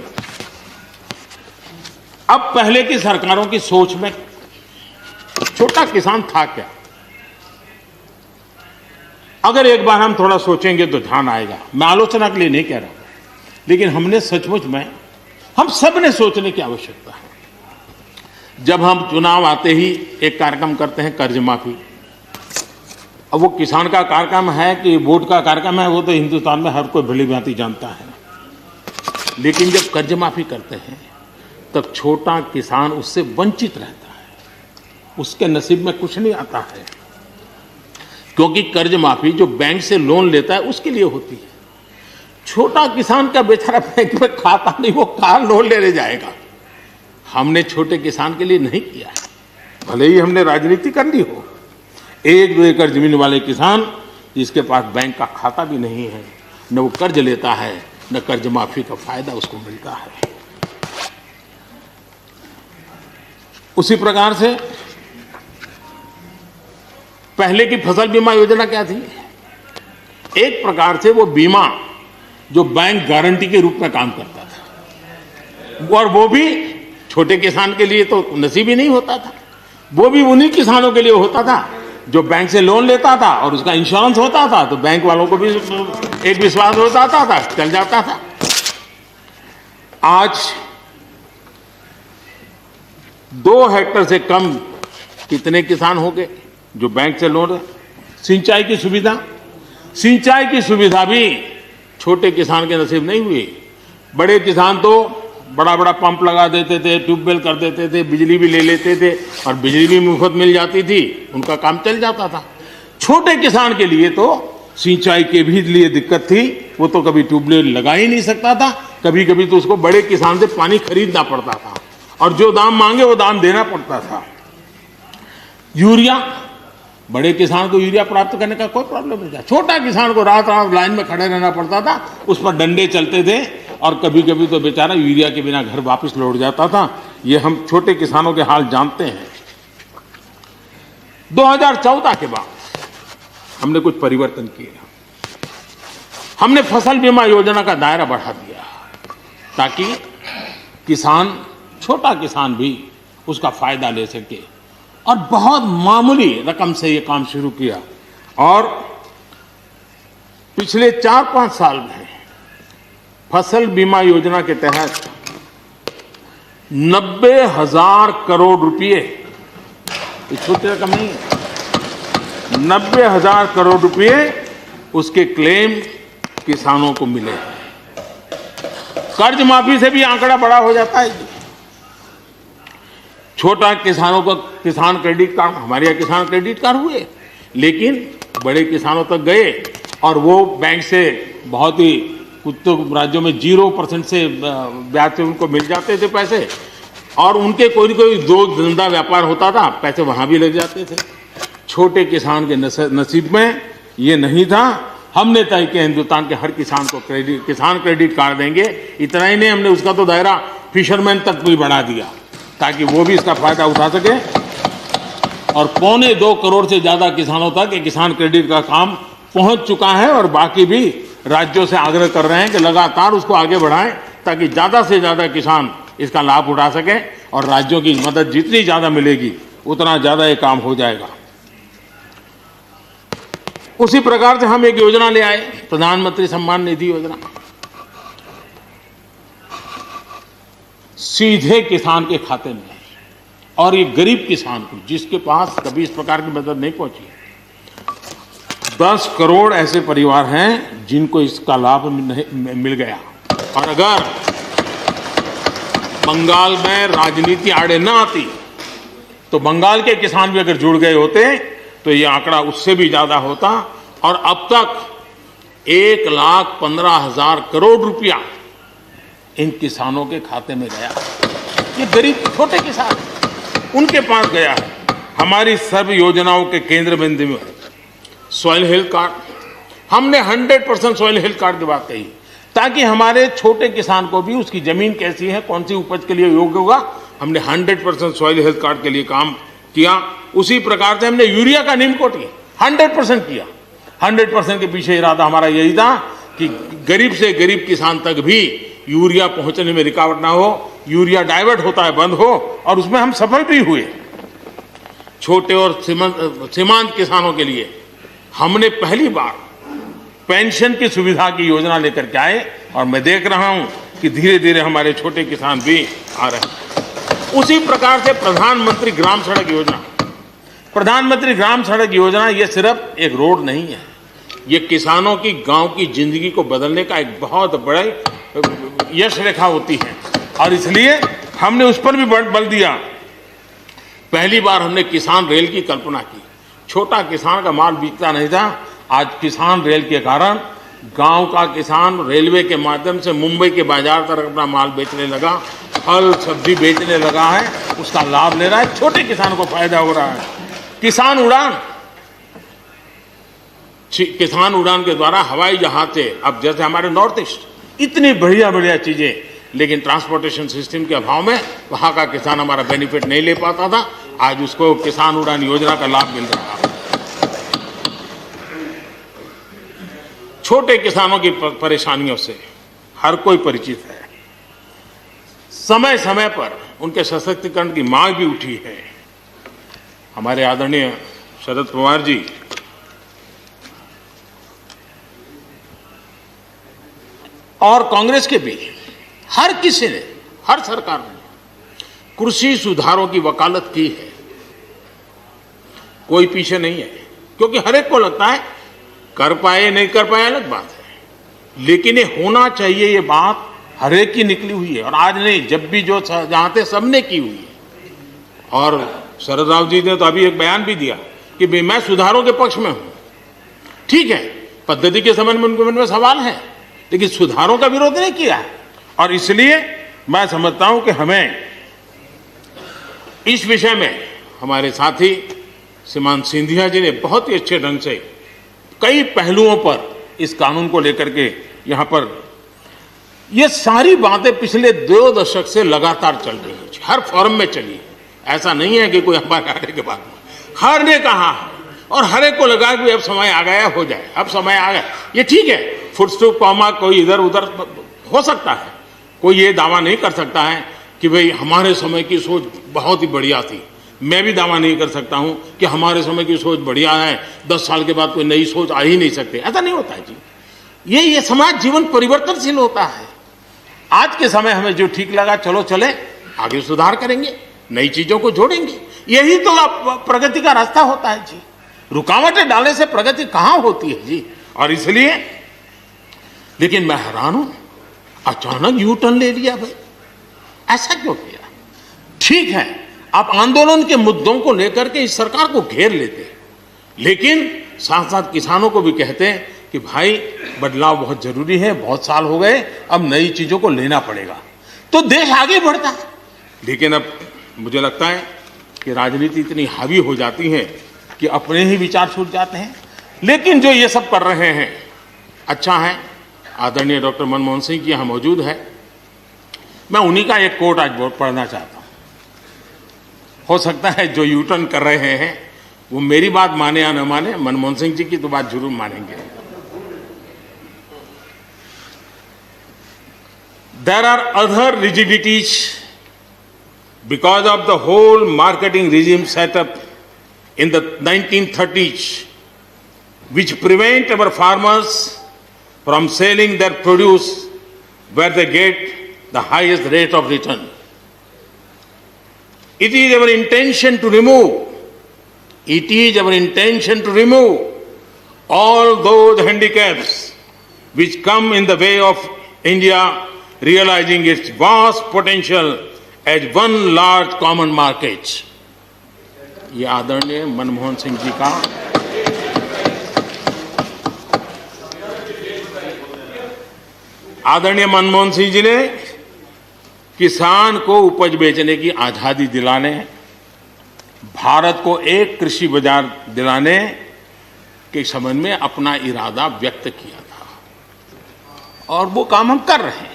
अब पहले की सरकारों की सोच में छोटा किसान था क्या? अगर एक बार हम थोड़ा सोचेंगे तो ध्यान आएगा। मैं आलोचना के लिए नहीं कह रहा हूं, लेकिन हमने सचमुच में हम सब ने सोचने की आवश्यकता है। जब हम चुनाव आते ही एक कार्यक्रम करते हैं कर्ज माफी। अब वो किसान का कार्यक्रम है कि वोट का कार्यक्रम है, वो तो हिंदुस्तान में हर कोई भली भांति जानता है। लेकिन जब कर्ज माफी करते हैं तब छोटा किसान उससे वंचित रहता है, उसके नसीब में कुछ नहीं आता है। क्योंकि कर्ज माफी जो बैंक से लोन लेता है उसके लिए होती है। छोटा किसान का बेचारा बैंक में खाता नहीं, वो कार लोन लेने जाएगा। हमने छोटे किसान के लिए नहीं किया है, भले ही हमने राजनीति कर ली हो। 1-2 एकड़ जमीन वाले किसान जिसके पास बैंक का खाता भी नहीं है, न वो कर्ज लेता है, न कर्ज माफी का फायदा उसको मिलता है। उसी प्रकार से पहले की फसल बीमा योजना क्या थी? एक प्रकार से वो बीमा जो बैंक गारंटी के रूप में काम करता था, और वो भी छोटे किसान के लिए तो नसीब ही नहीं होता था। वो भी उन्हीं किसानों के लिए होता था जो बैंक से लोन लेता था और उसका इंश्योरेंस होता था, तो बैंक वालों को भी एक विश्वास हो जाता था, चल जाता था। आज 2 हेक्टेयर से कम कितने किसान हो गए जो बैंक से लोन? सिंचाई की सुविधा भी छोटे किसान के नसीब नहीं हुई। बड़े किसान तो बड़ा बड़ा पंप लगा देते थे, ट्यूबवेल कर देते थे, बिजली भी ले लेते थे और बिजली भी मुफ्त मिल जाती थी, उनका काम चल जाता था। छोटे किसान के लिए तो सिंचाई के भी लिए दिक्कत थी, वो तो कभी ट्यूबवेल लगा ही नहीं सकता था, कभी कभी तो उसको बड़े किसान से पानी खरीदना पड़ता था और जो दाम मांगे वो दाम देना पड़ता था। यूरिया, बड़े किसान को यूरिया प्राप्त करने का कोई प्रॉब्लम नहीं था। छोटा किसान को रात रात लाइन में खड़े रहना पड़ता था, उस पर डंडे चलते थे और कभी कभी तो बेचारा यूरिया के बिना घर वापस लौट जाता था। ये हम छोटे किसानों के हाल जानते हैं। 2014 के बाद हमने कुछ परिवर्तन किए। हमने फसल बीमा योजना का दायरा बढ़ा दिया ताकि किसान, छोटा किसान भी उसका फायदा ले सके, और बहुत मामूली रकम से ये काम शुरू किया। और पिछले 4-5 साल में फसल बीमा योजना के तहत 90,000 करोड़ रुपए, ये छोटी रकम नहीं है, 90,000 करोड़ रुपए उसके क्लेम किसानों को मिले। कर्ज माफी से भी आंकड़ा बड़ा हो जाता है। छोटा किसानों को किसान क्रेडिट कार्ड, हमारे यहाँ किसान क्रेडिट कार्ड हुए, लेकिन बड़े किसानों तक गए और वो बैंक से बहुत ही, कुछ तो राज्यों में 0% से ब्याज से उनको मिल जाते थे पैसे, और उनके कोई न कोई जो धंधा व्यापार होता था पैसे वहां भी लग जाते थे। छोटे किसान के नसीब में ये नहीं था। हमने तय किया हिंदुस्तान के हर किसान को किसान क्रेडिट कार्ड देंगे। इतना ही नहीं, हमने उसका तो दायरा फिशरमैन तक भी बढ़ा दिया ताकि वो भी इसका फायदा उठा सके। और 2.25 करोड़ से ज्यादा किसानों तक ये किसान क्रेडिट का काम पहुंच चुका है, और बाकी भी राज्यों से आग्रह कर रहे हैं कि लगातार उसको आगे बढ़ाएं ताकि ज्यादा से ज्यादा किसान इसका लाभ उठा सके, और राज्यों की मदद जितनी ज्यादा मिलेगी उतना ज्यादा ये काम हो जाएगा। उसी प्रकार से हम एक योजना ले आए, प्रधानमंत्री सम्मान निधि योजना। सीधे किसान के खाते में, और ये गरीब किसान को, जिसके पास कभी इस प्रकार की मदद नहीं पहुंची। 10 करोड़ ऐसे परिवार हैं जिनको इसका लाभ मिल गया। और अगर बंगाल में राजनीति आड़े न आती तो बंगाल के किसान भी अगर जुड़ गए होते तो ये आंकड़ा उससे भी ज्यादा होता। और अब तक 1,15,000 करोड़ रुपया इन किसानों के खाते में गया। ये गरीब छोटे किसान, उनके पास गया है। हमारी सब योजनाओं के केंद्र बिंदु में सॉइल हेल्थ कार्ड, हमने 100% सॉइल हेल्थ कार्ड की बात कही, ताकि हमारे छोटे किसान को भी उसकी जमीन कैसी है, कौन सी उपज के लिए योग्य होगा, हमने 100% सॉइल हेल्थ कार्ड के लिए काम किया। उसी प्रकार से हमने यूरिया का निमकोटी 100% किया। 100% के पीछे इरादा हमारा यही था कि गरीब से गरीब किसान तक भी यूरिया पहुंचने में रुकावट ना हो, यूरिया डाइवर्ट होता है बंद हो, और उसमें हम सफल भी हुए। छोटे और सीमांत किसानों के लिए हमने पहली बार पेंशन की सुविधा की योजना लेकर के आए, और मैं देख रहा हूं कि धीरे धीरे हमारे छोटे किसान भी आ रहे हैं। उसी प्रकार से प्रधानमंत्री ग्राम सड़क योजना, प्रधानमंत्री ग्राम सड़क योजना ये सिर्फ एक रोड नहीं है, ये किसानों की गांव की जिंदगी को बदलने का एक बहुत बड़ा यश रेखा होती है, और इसलिए हमने उस पर भी बल दिया। पहली बार हमने किसान रेल की कल्पना की। छोटा किसान का माल बिकता नहीं था, आज किसान रेल के कारण गांव का किसान रेलवे के माध्यम से मुंबई के बाजार तक अपना माल बेचने लगा, फल सब्जी बेचने लगा है, उसका लाभ ले रहा है, छोटे किसान को फायदा हो रहा है। किसान उड़ान के द्वारा हवाई जहाज से, अब जैसे हमारे नॉर्थ ईस्ट इतनी बढ़िया बढ़िया चीजें, लेकिन ट्रांसपोर्टेशन सिस्टम के अभाव में वहां का किसान हमारा बेनिफिट नहीं ले पाता था, आज उसको किसान उड़ान योजना का लाभ मिल रहा है। छोटे किसानों की परेशानियों से हर कोई परिचित है। समय समय पर उनके सशक्तिकरण की मांग भी उठी है। हमारे आदरणीय शरद पवार जी और कांग्रेस के भी हर किसी ने, हर सरकार ने कृषि सुधारों की वकालत की है। कोई पीछे नहीं है, क्योंकि हर एक को लगता है कर पाए नहीं कर पाए अलग बात है, लेकिन ये होना चाहिए, ये बात हर एक की निकली हुई है। और आज नहीं, जब भी जो जहां थे सबने की हुई है। और शरद राव जी ने तो अभी एक बयान भी दिया कि मैं सुधारों के पक्ष में हूं। ठीक है, पद्धति के संबंध में उनके मन में सवाल है, लेकिन सुधारों का विरोध नहीं किया है। और इसलिए मैं समझता हूं कि हमें इस विषय में हमारे साथी श्रीमान सिंधिया जी ने बहुत ही अच्छे ढंग से कई पहलुओं पर इस कानून को लेकर के यहाँ पर ये सारी बातें पिछले 2 दशक से लगातार चल रही हैं, हर फोरम में चली है। ऐसा नहीं है कि कोई हमारे आने के बाद हर ने कहा है, और हर एक को लगा कि अब समय आ गया, हो जाए, अब समय आ गया। ये ठीक है, फुट स्टॉप कॉमा कोई इधर उधर हो सकता है, कोई ये दावा नहीं कर सकता है कि भाई हमारे समय की सोच बहुत ही बढ़िया थी। मैं भी दावा नहीं कर सकता हूं कि हमारे समय की सोच बढ़िया है, 10 साल के बाद कोई नई सोच आ ही नहीं सकती। ऐसा नहीं होता है जी। ये समाज जीवन परिवर्तनशील होता है। आज के समय हमें जो ठीक लगा, चलो चले, आगे सुधार करेंगे, नई चीजों को जोड़ेंगे। यही तो प्रगति का रास्ता होता है जी। रुकावटें डालने से प्रगति कहां होती है जी। और इसलिए, लेकिन मैं हैरान हूं, अचानक यू टर्न ले लिया भाई, ऐसा क्यों किया? ठीक है, आप आंदोलन के मुद्दों को लेकर के इस सरकार को घेर लेते, लेकिन साथ साथ किसानों को भी कहते हैं कि भाई बदलाव बहुत जरूरी है, बहुत साल हो गए, अब नई चीजों को लेना पड़ेगा, तो देश आगे बढ़ता है। लेकिन अब मुझे लगता है कि राजनीति इतनी हावी हो जाती है कि अपने ही विचार छूट जाते हैं। लेकिन जो ये सब कर रहे हैं अच्छा है। आदरणीय डॉक्टर मनमोहन सिंह जी यहाँ मौजूद है, मैं उन्हीं का एक कोट आज पढ़ना चाहता हूँ। हो सकता है जो यू टर्न कर रहे हैं वो मेरी बात माने या न माने, मनमोहन सिंह जी की तो बात जरूर मानेंगे। There are other rigidities because of the whole marketing regime set up in the 1930s, which prevent our farmers from selling their produce where they get the highest rate of return. It is our intention to remove all those handicaps which come in the way of India realizing its vast potential as one large common market. ये आदरणीय मनमोहन सिंह जी का आदरणीय मनमोहन सिंह जी ने किसान को उपज बेचने की आजादी दिलाने, भारत को एक कृषि बाजार दिलाने के संबंध में अपना इरादा व्यक्त किया था और वो काम हम कर रहे हैं।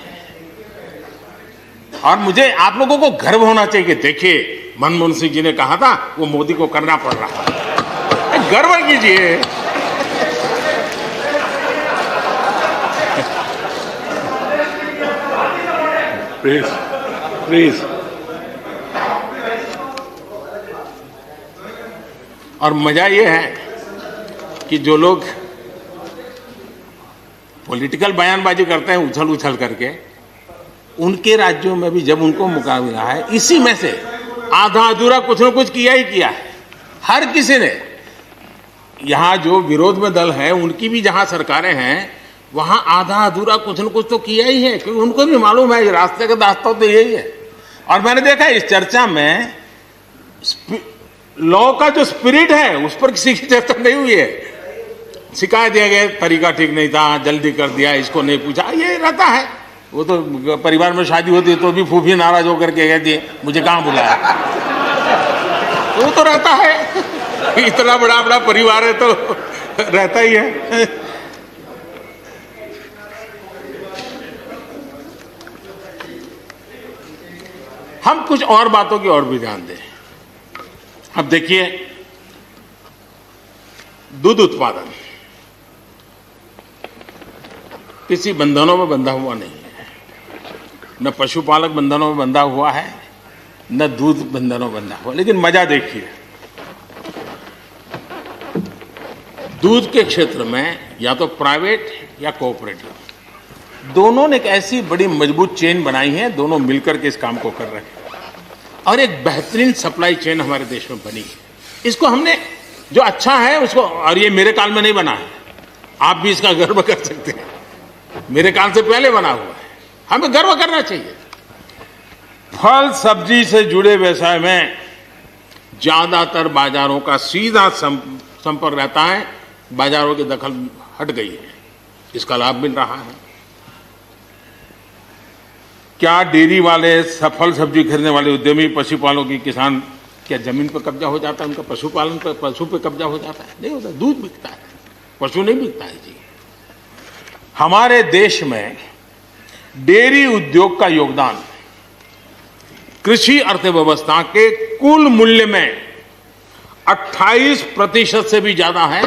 और मुझे आप लोगों को गर्व होना चाहिए कि देखिए मनमोहन सिंह जी ने कहा था वो मोदी को करना पड़ रहा है, गर्व कीजिए। Please please. और मजा ये है कि जो लोग पॉलिटिकल बयानबाजी करते हैं उछल उछल करके, उनके राज्यों में भी जब उनको मुकाबला है, इसी में से आधा अधूरा कुछ न कुछ किया ही किया है हर किसी ने। यहां जो विरोध में दल है उनकी भी जहां सरकारें हैं वहां आधा अधूरा कुछ न कुछ तो किया ही है, क्योंकि उनको भी मालूम है रास्ते का रास्ता तो यही है। और मैंने देखा इस चर्चा में लॉ का जो स्पिरिट है उस पर किसी की चर्चा नहीं हुई है। शिकायत दिया गया तरीका ठीक नहीं था, जल्दी कर दिया, इसको नहीं पूछा, ये रहता है। वो तो परिवार में शादी होती है तो भी फूफी नाराज होकर के कहती है मुझे कहां बुलाया। वो तो रहता है, इतना बड़ा बड़ा परिवार है तो रहता ही है। हम कुछ और बातों की ओर भी ध्यान दें। अब देखिए, दूध उत्पादन किसी बंधनों में बंधा हुआ नहीं है, न पशुपालक बंधनों में बंधा हुआ है, न दूध बंधनों में बंधा हुआ। लेकिन मजा देखिए, दूध के क्षेत्र में या तो प्राइवेट या कोऑपरेटिव दोनों ने एक ऐसी बड़ी मजबूत चेन बनाई है, दोनों मिलकर के इस काम को कर रहे हैं और एक बेहतरीन सप्लाई चेन हमारे देश में बनी है। इसको हमने जो अच्छा है उसको, और ये मेरे काल में नहीं बना है, आप भी इसका गर्व कर सकते हैं, मेरे काल से पहले बना हुआ है, हमें गर्व करना चाहिए। फल सब्जी से जुड़े व्यवसाय में ज्यादातर बाजारों का सीधा संपर्क रहता है, बाजारों की दखल हट गई है, इसका लाभ मिल रहा है। क्या डेयरी वाले, फल सब्जी खरीदने वाले उद्यमी, पशुपालकों की किसान, क्या जमीन पर कब्जा हो जाता है उनका? पशुपालन पर, पशु पे कब्जा हो जाता है? नहीं होता, दूध बिकता है, पशु नहीं बिकता है जी। हमारे देश में डेयरी उद्योग का योगदान कृषि अर्थव्यवस्था के कुल मूल्य में 28% से भी ज्यादा है।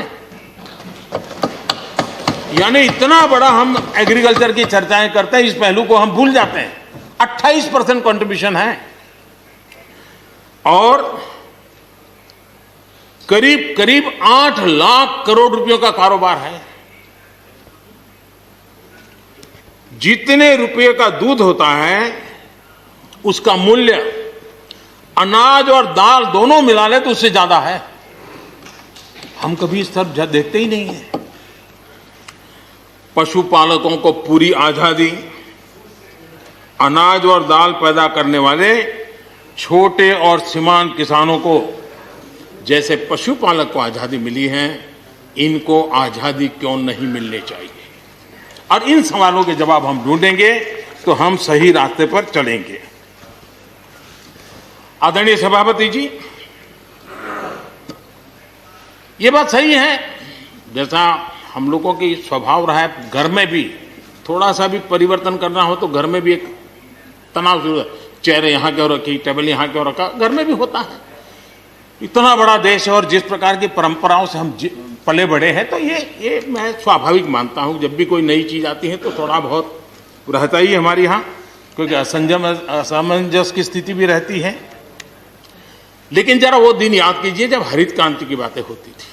यानी इतना बड़ा हम एग्रीकल्चर की चर्चाएं करते हैं, इस पहलू को हम भूल जाते हैं। 28% कंट्रीब्यूशन है और करीब करीब 8 लाख करोड़ रुपयों का कारोबार है। जितने रुपये का दूध होता है उसका मूल्य अनाज और दाल दोनों मिला ले तो उससे ज्यादा है। हम कभी इस तरफ देखते ही नहीं है। पशुपालकों को पूरी आजादी, अनाज और दाल पैदा करने वाले छोटे और सीमांत किसानों को जैसे पशुपालक को आजादी मिली है, इनको आजादी क्यों नहीं मिलनी चाहिए? और इन सवालों के जवाब हम ढूंढेंगे तो हम सही रास्ते पर चलेंगे। आदरणीय सभापति जी, ये बात सही है, जैसा हम लोगों की स्वभाव रहा है, घर में भी थोड़ा सा भी परिवर्तन करना हो तो घर में भी एक तनाव जरूर है। चेयर यहां क्यों रखी, टेबल यहां क्यों रखा, घर में भी होता है। इतना बड़ा देश है और जिस प्रकार की परंपराओं से हम पले बड़े हैं, तो ये मैं स्वाभाविक मानता हूं। जब भी कोई नई चीज आती है तो थोड़ा बहुत रहता ही हमारे यहाँ, क्योंकि असमंजस की स्थिति भी रहती है। लेकिन जरा वो दिन याद कीजिए जब हरित क्रांति की बातें होती थी।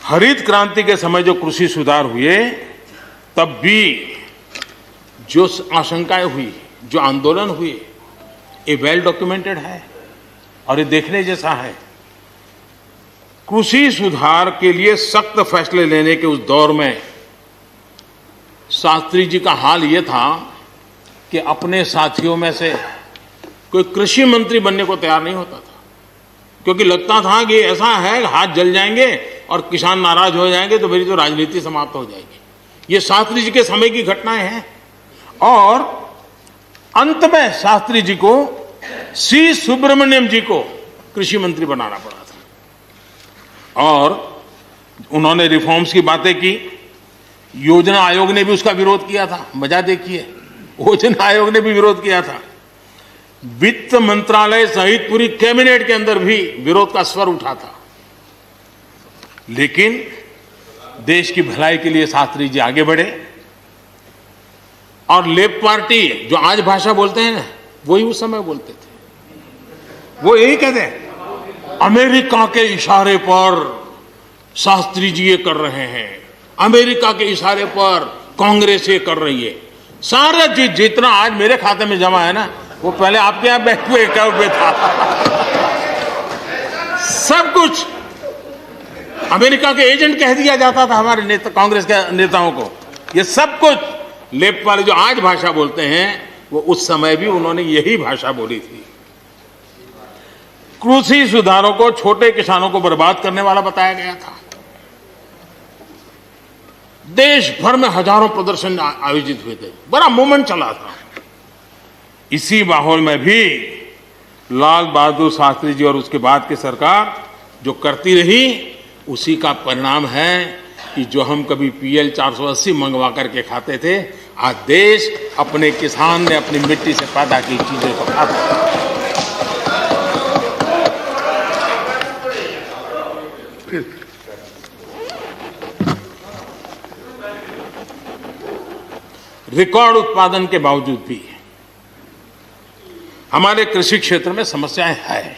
हरित क्रांति के समय जो कृषि सुधार हुए, तब भी जो आशंकाएं हुई, जो आंदोलन हुए, ये वेल डॉक्यूमेंटेड है और ये देखने जैसा है। कृषि सुधार के लिए सख्त फैसले लेने के उस दौर में शास्त्री जी का हाल ये था कि अपने साथियों में से कोई कृषि मंत्री बनने को तैयार नहीं होता था। क्योंकि लगता था कि ऐसा है हाथ जल जाएंगे और किसान नाराज हो जाएंगे तो मेरी तो राजनीति समाप्त हो जाएगी। ये शास्त्री जी के समय की घटनाएं हैं। और अंत में शास्त्री जी को सी सुब्रमण्यम जी को कृषि मंत्री बनाना पड़ा था और उन्होंने रिफॉर्म्स की बातें की। योजना आयोग ने भी उसका विरोध किया था। मजा देखिए, योजना आयोग ने भी विरोध किया था। वित्त मंत्रालय सहित पूरी कैबिनेट के अंदर भी विरोध का स्वर उठा था। लेकिन देश की भलाई के लिए शास्त्री जी आगे बढ़े और लेफ्ट पार्टी जो आज भाषा बोलते हैं ना, वही उस समय बोलते थे। वो यही कहते हैं, अमेरिका के इशारे पर शास्त्री जी ये कर रहे हैं, अमेरिका के इशारे पर कांग्रेस ये कर रही है। सारा चीज जितना आज मेरे खाते में जमा है ना, वो पहले आपके यहां बैंक में अकाउंट में था। सब कुछ अमेरिका के एजेंट कह दिया जाता था हमारे नेता, कांग्रेस के नेताओं को। ये सब कुछ लेफ्ट वाले जो आज भाषा बोलते हैं, वो उस समय भी उन्होंने यही भाषा बोली थी। कृषि सुधारों को छोटे किसानों को बर्बाद करने वाला बताया गया था। देश भर में हजारों प्रदर्शन आयोजित हुए थे, बड़ा मूवमेंट चला था। इसी माहौल में भी लाल बहादुर शास्त्री जी और उसके बाद की सरकार जो करती रही, उसी का परिणाम है कि जो हम कभी PL 480 मंगवा करके खाते थे, आज देश अपने किसान ने अपनी मिट्टी से पैदा की चीजें को खाता है। रिकॉर्ड उत्पादन के बावजूद भी हमारे कृषि क्षेत्र में समस्याएं हैं।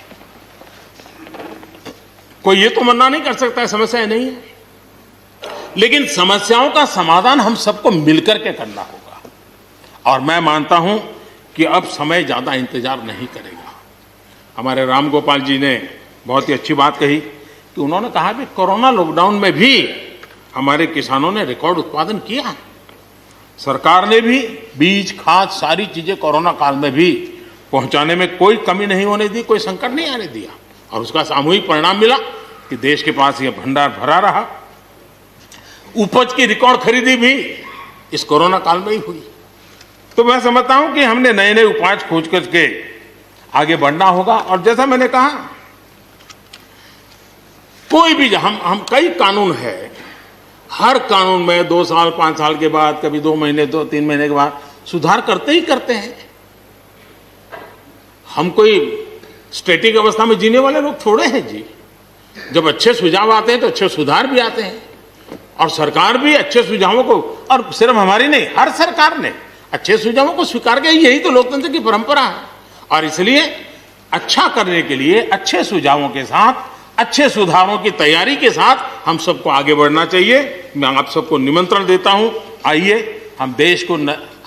कोई ये तो मना नहीं कर सकता है समस्याएं नहीं है, लेकिन समस्याओं का समाधान हम सबको मिलकर के करना होगा। और मैं मानता हूं कि अब समय ज्यादा इंतजार नहीं करेगा। हमारे राम गोपाल जी ने बहुत ही अच्छी बात कही कि उन्होंने कहा कि कोरोना लॉकडाउन में भी हमारे किसानों ने रिकॉर्ड उत्पादन किया। सरकार ने भी बीज, खाद, सारी चीजें कोरोना काल में भी पहुंचाने में कोई कमी नहीं होने दी, कोई संकट नहीं आने दिया। और उसका सामूहिक परिणाम मिला कि देश के पास यह भंडार भरा रहा। उपज की रिकॉर्ड खरीदी भी इस कोरोना काल में ही हुई। तो मैं समझता हूं कि हमने नए नए उपाय खोज करके आगे बढ़ना होगा। और जैसा मैंने कहा, कोई भी हम कई कानून है, हर कानून में 2 साल 5 साल के बाद, कभी 2 महीने 2-3 महीने के बाद सुधार करते ही करते हैं। हम कोई स्टैटिक अवस्था में जीने वाले लोग थोड़े हैं जी। जब अच्छे सुझाव आते हैं तो अच्छे सुधार भी आते हैं। और सरकार भी अच्छे सुझावों को, और सिर्फ हमारी नहीं, हर सरकार ने अच्छे सुझावों को स्वीकार किया। यही तो लोकतंत्र की परंपरा है। और इसलिए अच्छा करने के लिए अच्छे सुझावों के साथ, अच्छे सुधारों की तैयारी के साथ हम सबको आगे बढ़ना चाहिए। मैं आप सबको निमंत्रण देता हूं, आइए हम देश को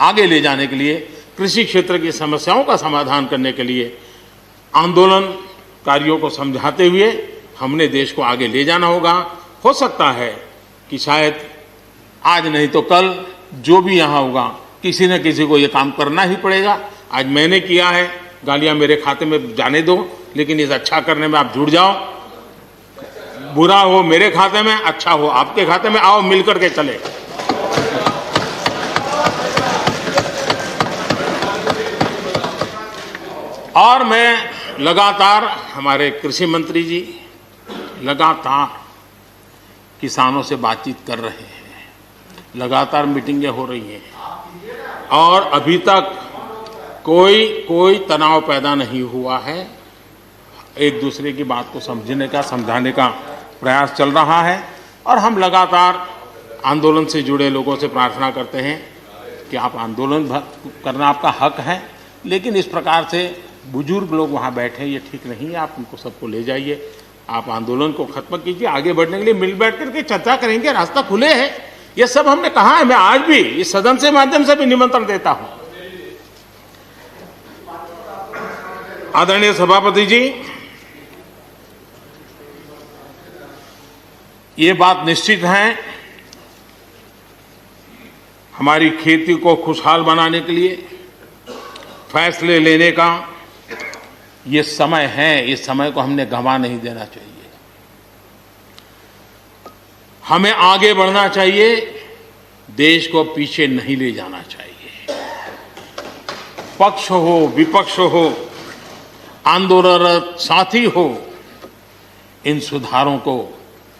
आगे ले जाने के लिए, कृषि क्षेत्र की समस्याओं का समाधान करने के लिए आंदोलनकारियों को समझाते हुए हमने देश को आगे ले जाना होगा। हो सकता है कि शायद आज नहीं तो कल जो भी यहाँ होगा, किसी न किसी को ये काम करना ही पड़ेगा। आज मैंने किया है, गालियां मेरे खाते में जाने दो, लेकिन इस अच्छा करने में आप जुड़ जाओ। बुरा हो मेरे खाते में, अच्छा हो आपके खाते में, आओ मिलकर के चले। और मैं लगातार, हमारे कृषि मंत्री जी लगातार किसानों से बातचीत कर रहे हैं, लगातार मीटिंगें हो रही हैं और अभी तक कोई तनाव पैदा नहीं हुआ है। एक दूसरे की बात को समझने का, समझाने का प्रयास चल रहा है। और हम लगातार आंदोलन से जुड़े लोगों से प्रार्थना करते हैं कि आप आंदोलन करना आपका हक है, लेकिन इस प्रकार से बुजुर्ग लोग वहाँ बैठे, ये ठीक नहीं है। आप उनको सबको ले जाइए, आप आंदोलन को खत्म कीजिए। आगे बढ़ने के लिए मिल बैठ करके चर्चा करेंगे, रास्ता खुले है। ये सब हमने कहा है। मैं आज भी इस सदन से माध्यम से भी निमंत्रण देता हूं। आदरणीय सभापति जी, ये बात निश्चित है, हमारी खेती को खुशहाल बनाने के लिए फैसले लेने का ये समय है, इस समय को हमने गंवा नहीं देना चाहिए। हमें आगे बढ़ना चाहिए, देश को पीछे नहीं ले जाना चाहिए। पक्ष हो, विपक्ष हो, आंदोलनरत साथी हो, इन सुधारों को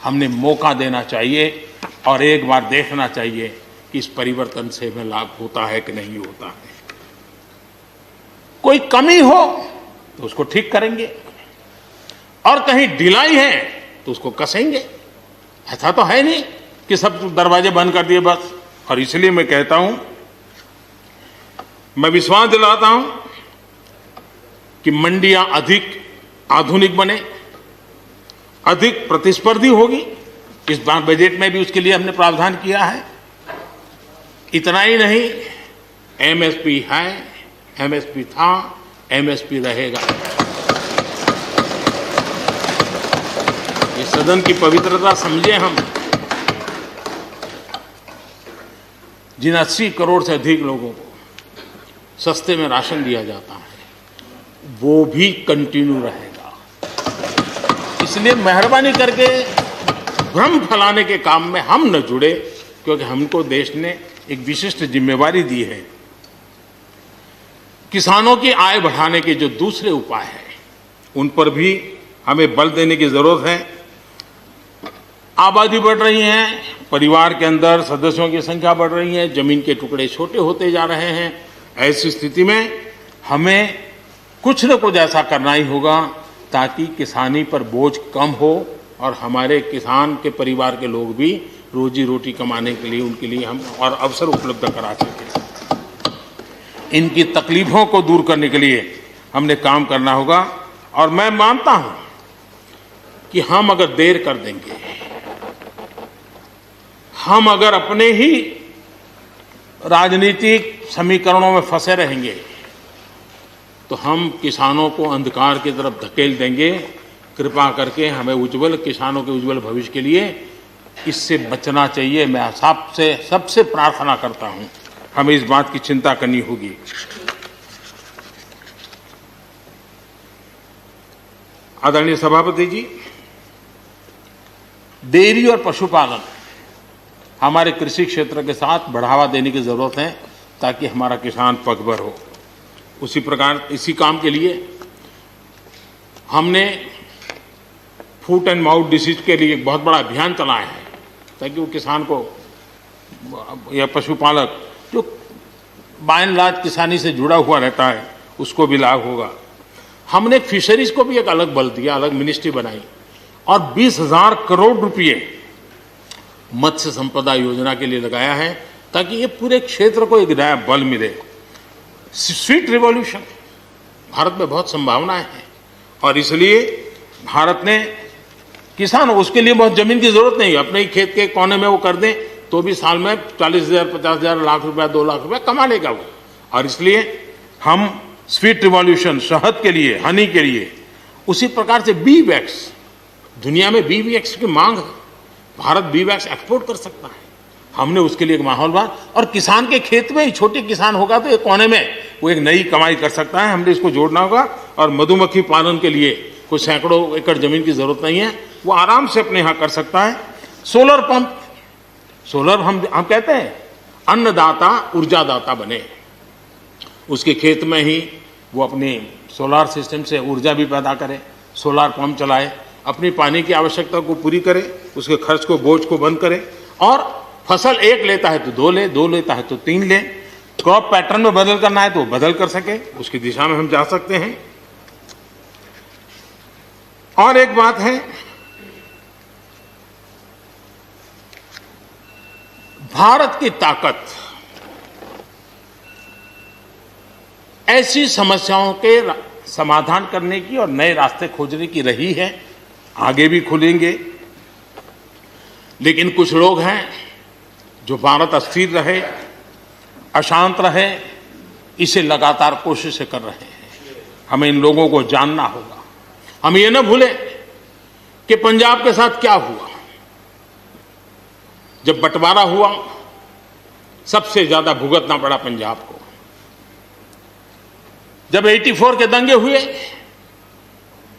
हमने मौका देना चाहिए और एक बार देखना चाहिए कि इस परिवर्तन से हमें लाभ होता है कि नहीं होता है। कोई कमी हो तो उसको ठीक करेंगे और कहीं ढिलाई है तो उसको कसेंगे। ऐसा तो है नहीं कि सब दरवाजे बंद कर दिए बस। और इसलिए मैं कहता हूं, मैं विश्वास दिलाता हूं कि मंडियां अधिक आधुनिक बने, अधिक प्रतिस्पर्धी होगी। इस बार बजट में भी उसके लिए हमने प्रावधान किया है। इतना ही नहीं, एमएसपी है, एमएसपी था, एमएसपी रहेगा। इस सदन की पवित्रता समझे हम। जिन 80 करोड़ से अधिक लोगों को सस्ते में राशन दिया जाता है, वो भी कंटिन्यू रहेगा। इसलिए मेहरबानी करके भ्रम फैलाने के काम में हम न जुड़े, क्योंकि हमको देश ने एक विशिष्ट जिम्मेवारी दी है। किसानों की आय बढ़ाने के जो दूसरे उपाय हैं, उन पर भी हमें बल देने की जरूरत है। आबादी बढ़ रही है, परिवार के अंदर सदस्यों की संख्या बढ़ रही है, जमीन के टुकड़े छोटे होते जा रहे हैं। ऐसी स्थिति में हमें कुछ न कुछ ऐसा करना ही होगा ताकि किसानी पर बोझ कम हो और हमारे किसान के परिवार के लोग भी रोजी रोटी कमाने के लिए, उनके लिए हम और अवसर उपलब्ध करा सकें। इनकी तकलीफों को दूर करने के लिए हमने काम करना होगा। और मैं मानता हूं कि हम अगर देर कर देंगे, हम अगर अपने ही राजनीतिक समीकरणों में फंसे रहेंगे, तो हम किसानों को अंधकार की तरफ धकेल देंगे। कृपा करके हमें उज्जवल किसानों के उज्जवल भविष्य के लिए इससे बचना चाहिए। मैं सबसे प्रार्थना करता हूं, हमें इस बात की चिंता करनी होगी। आदरणीय सभापति जी, डेयरी और पशुपालन हमारे कृषि क्षेत्र के साथ बढ़ावा देने की जरूरत है ताकि हमारा किसान पगभर हो। उसी प्रकार इसी काम के लिए हमने फूट एंड माउथ डिसीज के लिए एक बहुत बड़ा अभियान चलाया है ताकि वो किसान को या पशुपालक जो बाय एंड लार्ज किसानी से जुड़ा हुआ रहता है उसको भी लाभ होगा। हमने फिशरीज को भी एक अलग बल दिया, अलग मिनिस्ट्री बनाई और 20,000 करोड़ रुपए मत्स्य संपदा योजना के लिए लगाया है ताकि ये पूरे क्षेत्र को एक नया बल मिले। स्वीट रिवॉल्यूशन, भारत में बहुत संभावनाएं हैं और इसलिए भारत ने किसान, उसके लिए बहुत जमीन की जरूरत नहीं है, अपने ही खेत के कोने में वो कर दें तो भी साल में 40,000, 50,000, लाख रुपया, 2 लाख रुपया कमा लेगा वो। और इसलिए हम स्वीट रिवॉल्यूशन, शहद के लिए, हनी के लिए, उसी प्रकार से बी वैक्स, दुनिया में बी वैक्स की मांग है, भारत बी वैक्स एक्सपोर्ट कर सकता है। हमने उसके लिए एक माहौल बना और किसान के खेत में ही छोटे किसान होगा तो एक कोने में वो एक नई कमाई कर सकता है। हमने इसको जोड़ना होगा और मधुमक्खी पालन के लिए कोई सैकड़ों एकड़ जमीन की जरूरत नहीं है, वो आराम से अपने यहाँ कर सकता है। सोलर पंप, सोलर हम कहते हैं अन्नदाता ऊर्जादाता बने, उसके खेत में ही वो अपनी सोलार सिस्टम से ऊर्जा भी पैदा करे, सोलार पंप चलाए, अपनी पानी की आवश्यकता को पूरी करे, उसके खर्च को, बोझ को बंद करे और फसल एक लेता है तो 2 ले, 2 लेता है तो 3 ले। क्रॉप पैटर्न में बदल करना है तो बदल कर सके, उसकी दिशा में हम जा सकते हैं। और एक बात है, भारत की ताकत ऐसी समस्याओं के समाधान करने की और नए रास्ते खोजने की रही है, आगे भी खुलेंगे। लेकिन कुछ लोग हैं जो भारत अस्थिर रहे, अशांत रहे, इसे लगातार कोशिशें कर रहे हैं। हमें इन लोगों को जानना होगा। हम ये न भूलें कि पंजाब के साथ क्या हुआ। जब बंटवारा हुआ, सबसे ज्यादा भुगतना पड़ा पंजाब को। जब 84 के दंगे हुए,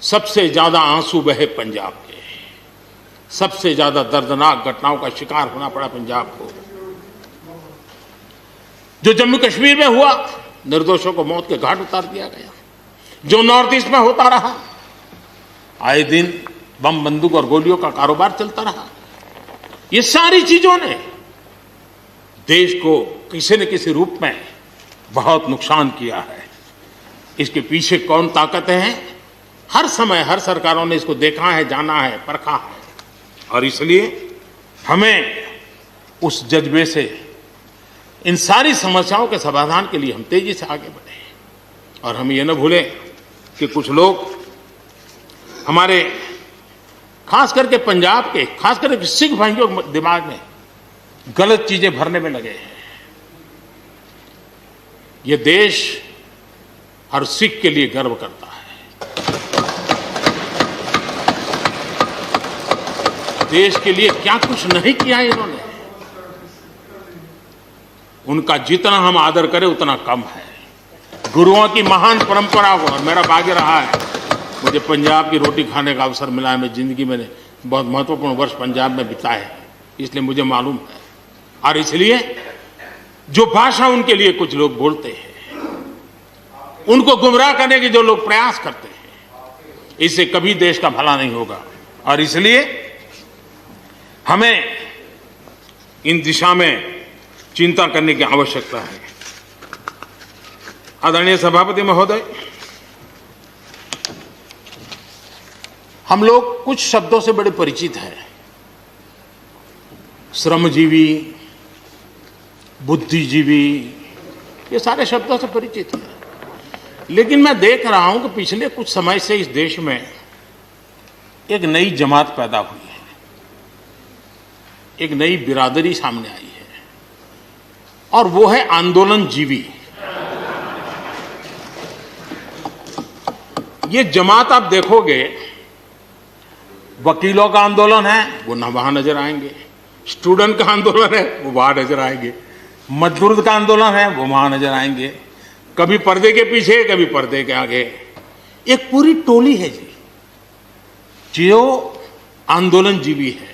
सबसे ज्यादा आंसू बहे पंजाब के, सबसे ज्यादा दर्दनाक घटनाओं का शिकार होना पड़ा पंजाब को। जो जम्मू कश्मीर में हुआ, निर्दोषों को मौत के घाट उतार दिया गया। जो नॉर्थ ईस्ट में होता रहा, आए दिन बम बंदूक और गोलियों का कारोबार चलता रहा। ये सारी चीजों ने देश को किसी न किसी रूप में बहुत नुकसान किया है। इसके पीछे कौन ताकतें हैं, हर समय हर सरकारों ने इसको देखा है, जाना है, परखा है। और इसलिए हमें उस जज्बे से इन सारी समस्याओं के समाधान के लिए हम तेजी से आगे बढ़े। और हम ये न भूलें कि कुछ लोग हमारे खास करके पंजाब के, खास करके सिख भाइयों के दिमाग में गलत चीजें भरने में लगे हैं। ये देश हर सिख के लिए गर्व करता है। देश के लिए क्या कुछ नहीं किया इन्होंने, उनका जितना हम आदर करें उतना कम है। गुरुओं की महान परंपरा को, और मेरा भाग्य रहा है मुझे पंजाब की रोटी खाने का अवसर मिला है। मैं जिंदगी में बहुत महत्वपूर्ण वर्ष पंजाब में बिताए हैं, इसलिए मुझे मालूम है। और इसलिए जो भाषा उनके लिए कुछ लोग बोलते हैं, उनको गुमराह करने के जो लोग प्रयास करते हैं, इससे कभी देश का भला नहीं होगा। और इसलिए हमें इन दिशा में चिंता करने की आवश्यकता है। आदरणीय सभापति महोदय, हम लोग कुछ शब्दों से बड़े परिचित हैं। श्रमजीवी, बुद्धिजीवी, ये सारे शब्दों से परिचित हैं। लेकिन मैं देख रहा हूं कि पिछले कुछ समय से इस देश में एक नई जमात पैदा हुई है, एक नई बिरादरी सामने आई है, और वो है आंदोलनजीवी। ये जमात आप देखोगे, वकीलों का आंदोलन है वो न वहां नजर आएंगे, स्टूडेंट का आंदोलन है वो वहां नजर आएंगे, मजदूर का आंदोलन है वो वहां नजर आएंगे, कभी पर्दे के पीछे, कभी पर्दे के आगे। एक पूरी टोली है जी जो आंदोलनजीवी है।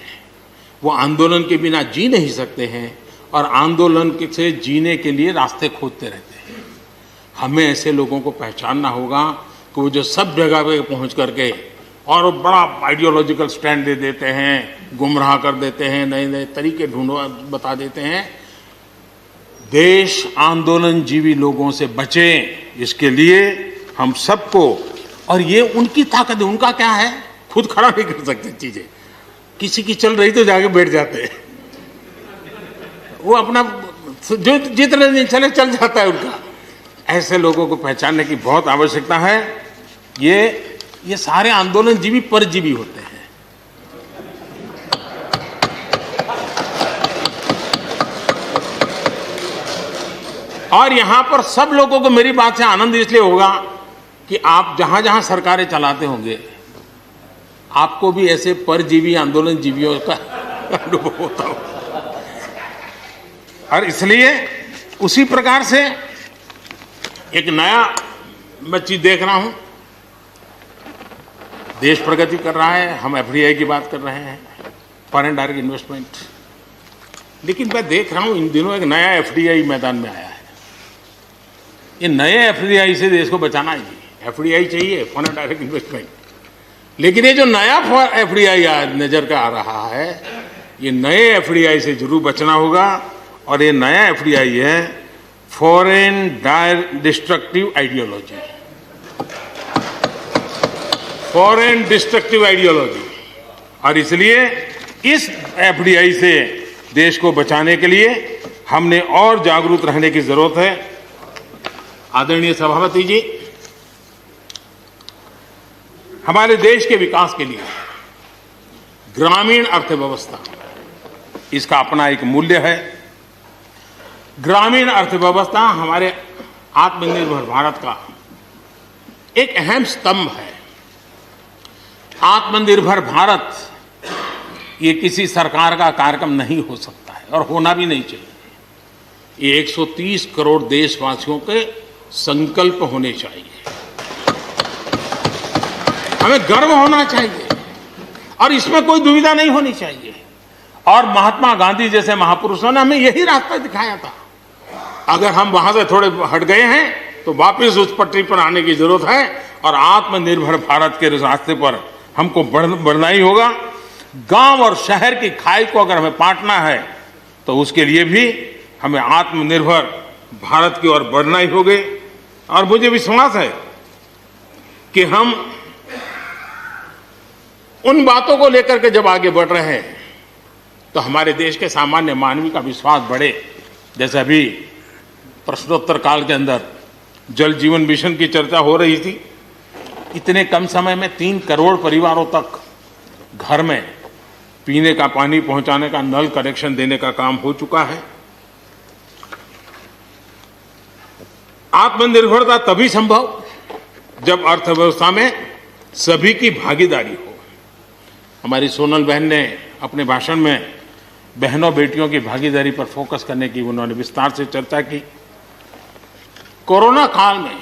वो आंदोलन के बिना जी नहीं सकते हैं और आंदोलन से जीने के लिए रास्ते खोजते रहते हैं। हमें ऐसे लोगों को पहचानना होगा कि वो जो सब जगह पे पहुंच करके और बड़ा आइडियोलॉजिकल स्टैंड दे देते हैं, गुमराह कर देते हैं, नए नए तरीके बता देते हैं। देश आंदोलनजीवी लोगों से बचे, इसके लिए हम सबको, और ये उनकी ताकत है। उनका क्या है, खुद खड़ा नहीं कर सकते चीजें, किसी की चल रही तो जाके बैठ जाते हैं। वो अपना जो जितने दिन चले चल जाता है उनका। ऐसे लोगों को पहचानने की बहुत आवश्यकता है। ये सारे आंदोलनजीवी परजीवी होते हैं। और यहां पर सब लोगों को मेरी बात से आनंद इसलिए होगा कि आप जहां जहां सरकारें चलाते होंगे, आपको भी ऐसे परजीवी आंदोलनजीवियों का अनुभव होता हो। और इसलिए उसी प्रकार से एक नया मैं चीज देख रहा हूं, देश प्रगति कर रहा है। हम एफडीआई की बात कर रहे हैं, फॉरेन डायरेक्ट इन्वेस्टमेंट, लेकिन मैं देख रहा हूं इन दिनों एक नया एफडीआई मैदान में आया है। ये नए एफडीआई से देश को बचाना है जी। एफडीआई चाहिए, फॉरेन डायरेक्ट इन्वेस्टमेंट, लेकिन ये जो नया एफडीआई नजर का आ रहा है, ये नए एफडीआई से जरूर बचना होगा। और ये नया एफडीआई है foreign destructive ideology, foreign destructive ideology. और इसलिए इस एफडीआई से देश को बचाने के लिए हमने और जागरूक रहने की जरूरत है। आदरणीय सभापति जी, हमारे देश के विकास के लिए ग्रामीण अर्थव्यवस्था, इसका अपना एक मूल्य है। ग्रामीण अर्थव्यवस्था हमारे आत्मनिर्भर भारत का एक अहम स्तंभ है। आत्मनिर्भर भारत ये किसी सरकार का कार्यक्रम नहीं हो सकता है और होना भी नहीं चाहिए। ये 130 करोड़ देशवासियों के संकल्प होने चाहिए। हमें गर्व होना चाहिए और इसमें कोई दुविधा नहीं होनी चाहिए। और महात्मा गांधी जैसे महापुरुषों ने हमें यही रास्ता दिखाया था। अगर हम वहां से थोड़े हट गए हैं तो वापस उस पटरी पर आने की जरूरत है और आत्मनिर्भर भारत के रास्ते पर हमको बढ़ना ही होगा। गांव और शहर की खाई को अगर हमें पाटना है तो उसके लिए भी हमें आत्मनिर्भर भारत की ओर बढ़ना ही होगा। और मुझे विश्वास है कि हम उन बातों को लेकर के जब आगे बढ़ रहे हैं तो हमारे देश के सामान्य मानवी का विश्वास बढ़े। जैसे अभी प्रश्नोत्तर काल के अंदर जल जीवन मिशन की चर्चा हो रही थी। इतने कम समय में 3 करोड़ परिवारों तक घर में पीने का पानी पहुंचाने का नल कनेक्शन देने का काम हो चुका है। आत्मनिर्भरता तभी संभव जब अर्थव्यवस्था में सभी की भागीदारी हो। हमारी सोनल बहन ने अपने भाषण में बहनों बेटियों की भागीदारी पर फोकस करने की उन्होंने विस्तार से चर्चा की। कोरोना काल में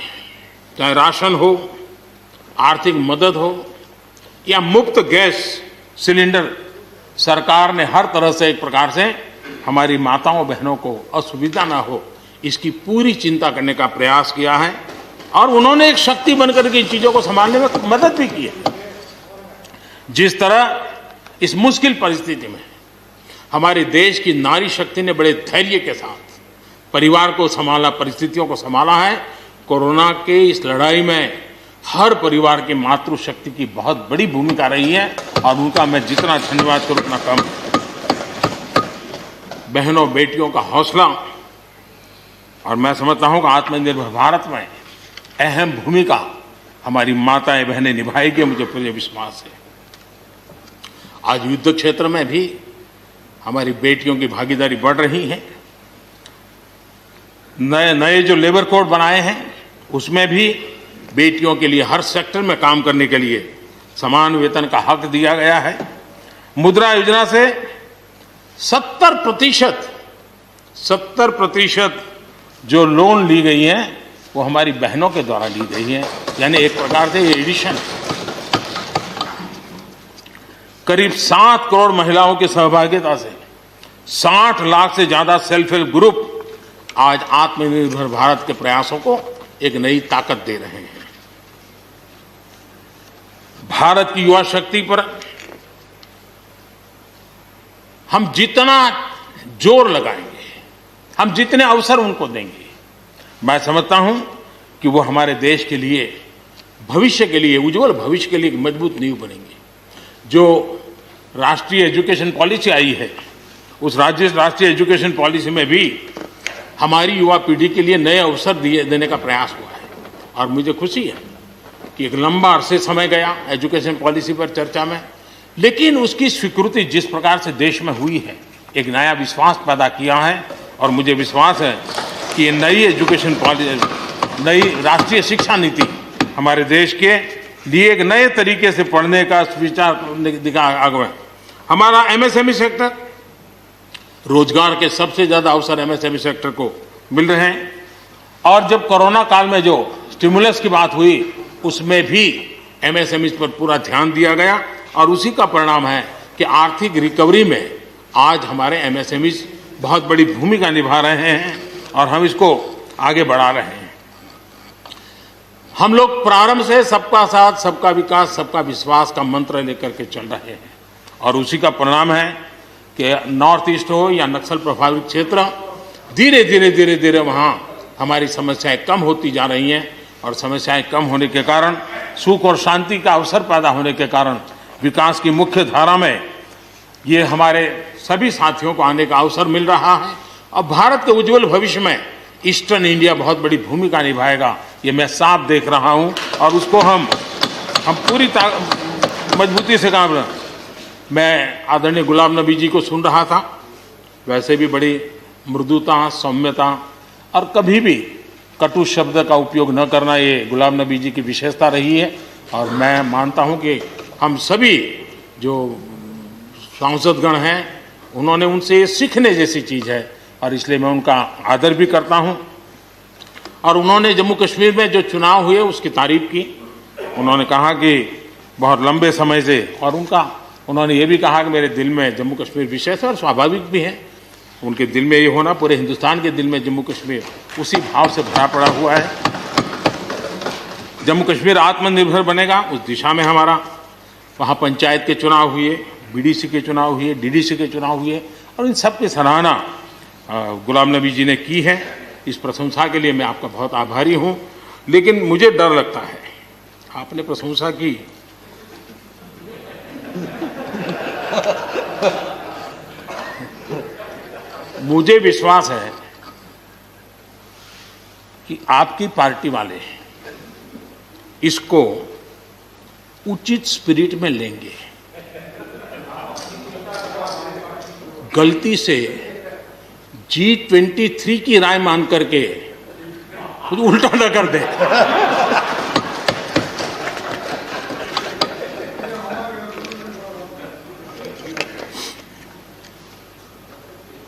चाहे राशन हो, आर्थिक मदद हो या मुफ्त गैस सिलेंडर, सरकार ने हर तरह से एक प्रकार से हमारी माताओं बहनों को असुविधा ना हो इसकी पूरी चिंता करने का प्रयास किया है। और उन्होंने एक शक्ति बनकर के इन चीजों को संभालने में मदद भी की है। जिस तरह इस मुश्किल परिस्थिति में हमारे देश की नारी शक्ति ने बड़े धैर्य के साथ परिवार को संभाला, परिस्थितियों को संभाला है। कोरोना के इस लड़ाई में हर परिवार की मातृशक्ति की बहुत बड़ी भूमिका रही है और उनका मैं जितना धन्यवाद करूं उतना कम। बहनों बेटियों का हौसला और मैं समझता हूं कि आत्मनिर्भर भारत में अहम भूमिका हमारी माताएं बहनें निभाएगी, मुझे पूरे विश्वास है। आज युद्ध क्षेत्र में भी हमारी बेटियों की भागीदारी बढ़ रही है। नए नए जो लेबर कोड बनाए हैं उसमें भी बेटियों के लिए हर सेक्टर में काम करने के लिए समान वेतन का हक दिया गया है। मुद्रा योजना से 70% जो लोन ली गई है वो हमारी बहनों के द्वारा ली गई है। यानी एक प्रकार से एडिशन करीब 7 करोड़ महिलाओं की सहभागिता से 60 लाख से ज्यादा सेल्फ हेल्प ग्रुप आज आत्मनिर्भर भारत के प्रयासों को एक नई ताकत दे रहे हैं। भारत की युवा शक्ति पर हम जितना जोर लगाएंगे, हम जितने अवसर उनको देंगे, मैं समझता हूं कि वो हमारे देश के लिए, भविष्य के लिए, उज्जवल भविष्य के लिए एक मजबूत नींव बनेंगे। जो राष्ट्रीय एजुकेशन पॉलिसी आई है उस राष्ट्रीय एजुकेशन पॉलिसी में भी हमारी युवा पीढ़ी के लिए नए अवसर देने का प्रयास हुआ है। और मुझे खुशी है कि एक लंबा अरसे समय गया एजुकेशन पॉलिसी पर चर्चा में, लेकिन उसकी स्वीकृति जिस प्रकार से देश में हुई है एक नया विश्वास पैदा किया है। और मुझे विश्वास है कि ये नई एजुकेशन पॉलिसी, नई राष्ट्रीय शिक्षा नीति हमारे देश के लिए एक नए तरीके से पढ़ने का विचार दिखा आगे। हमारा एमएसएमई सेक्टर, रोजगार के सबसे ज्यादा अवसर एमएसएमई सेक्टर को मिल रहे हैं। और जब कोरोना काल में जो स्टिमुलस की बात हुई उसमें भी एमएसएमई पर पूरा ध्यान दिया गया और उसी का परिणाम है कि आर्थिक रिकवरी में आज हमारे एमएसएमई बहुत बड़ी भूमिका निभा रहे हैं और हम इसको आगे बढ़ा रहे हैं। हम लोग प्रारंभ से सबका साथ, सबका विकास, सबका विश्वास का मंत्र लेकर के चल रहे हैं और उसी का परिणाम है कि नॉर्थ ईस्ट हो या नक्सल प्रभावित क्षेत्र, धीरे धीरे वहाँ हमारी समस्याएं कम होती जा रही हैं। और समस्याएं कम होने के कारण, सुख और शांति का अवसर पैदा होने के कारण विकास की मुख्य धारा में ये हमारे सभी साथियों को आने का अवसर मिल रहा है। और भारत के उज्जवल भविष्य में ईस्टर्न इंडिया बहुत बड़ी भूमिका निभाएगा, ये मैं साफ देख रहा हूँ। और उसको हम पूरी मजबूती से काम। मैं आदरणीय गुलाम नबी जी को सुन रहा था, वैसे भी बड़ी मृदुता, सौम्यता और कभी भी कटु शब्द का उपयोग न करना ये गुलाम नबी जी की विशेषता रही है। और मैं मानता हूँ कि हम सभी जो सांसदगण हैं उन्होंने उनसे ये सीखने जैसी चीज़ है और इसलिए मैं उनका आदर भी करता हूँ। और उन्होंने जम्मू कश्मीर में जो चुनाव हुए उसकी तारीफ की। उन्होंने कहा कि बहुत लंबे समय से, और उन्होंने ये भी कहा कि मेरे दिल में जम्मू कश्मीर विशेष है और स्वाभाविक भी है। उनके दिल में ये होना, पूरे हिंदुस्तान के दिल में जम्मू कश्मीर उसी भाव से भरा पड़ा हुआ है। जम्मू कश्मीर आत्मनिर्भर बनेगा, उस दिशा में हमारा, वहाँ पंचायत के चुनाव हुए, बीडीसी के चुनाव हुए, डीडीसी के चुनाव हुए, और इन सब की सराहना गुलाम नबी जी ने की है। इस प्रशंसा के लिए मैं आपका बहुत आभारी हूँ। लेकिन मुझे डर लगता है, आपने प्रशंसा की, मुझे विश्वास है कि आपकी पार्टी वाले इसको उचित स्पिरिट में लेंगे। गलती से G23 की राय मान करके कुछ उल्टा न कर दे।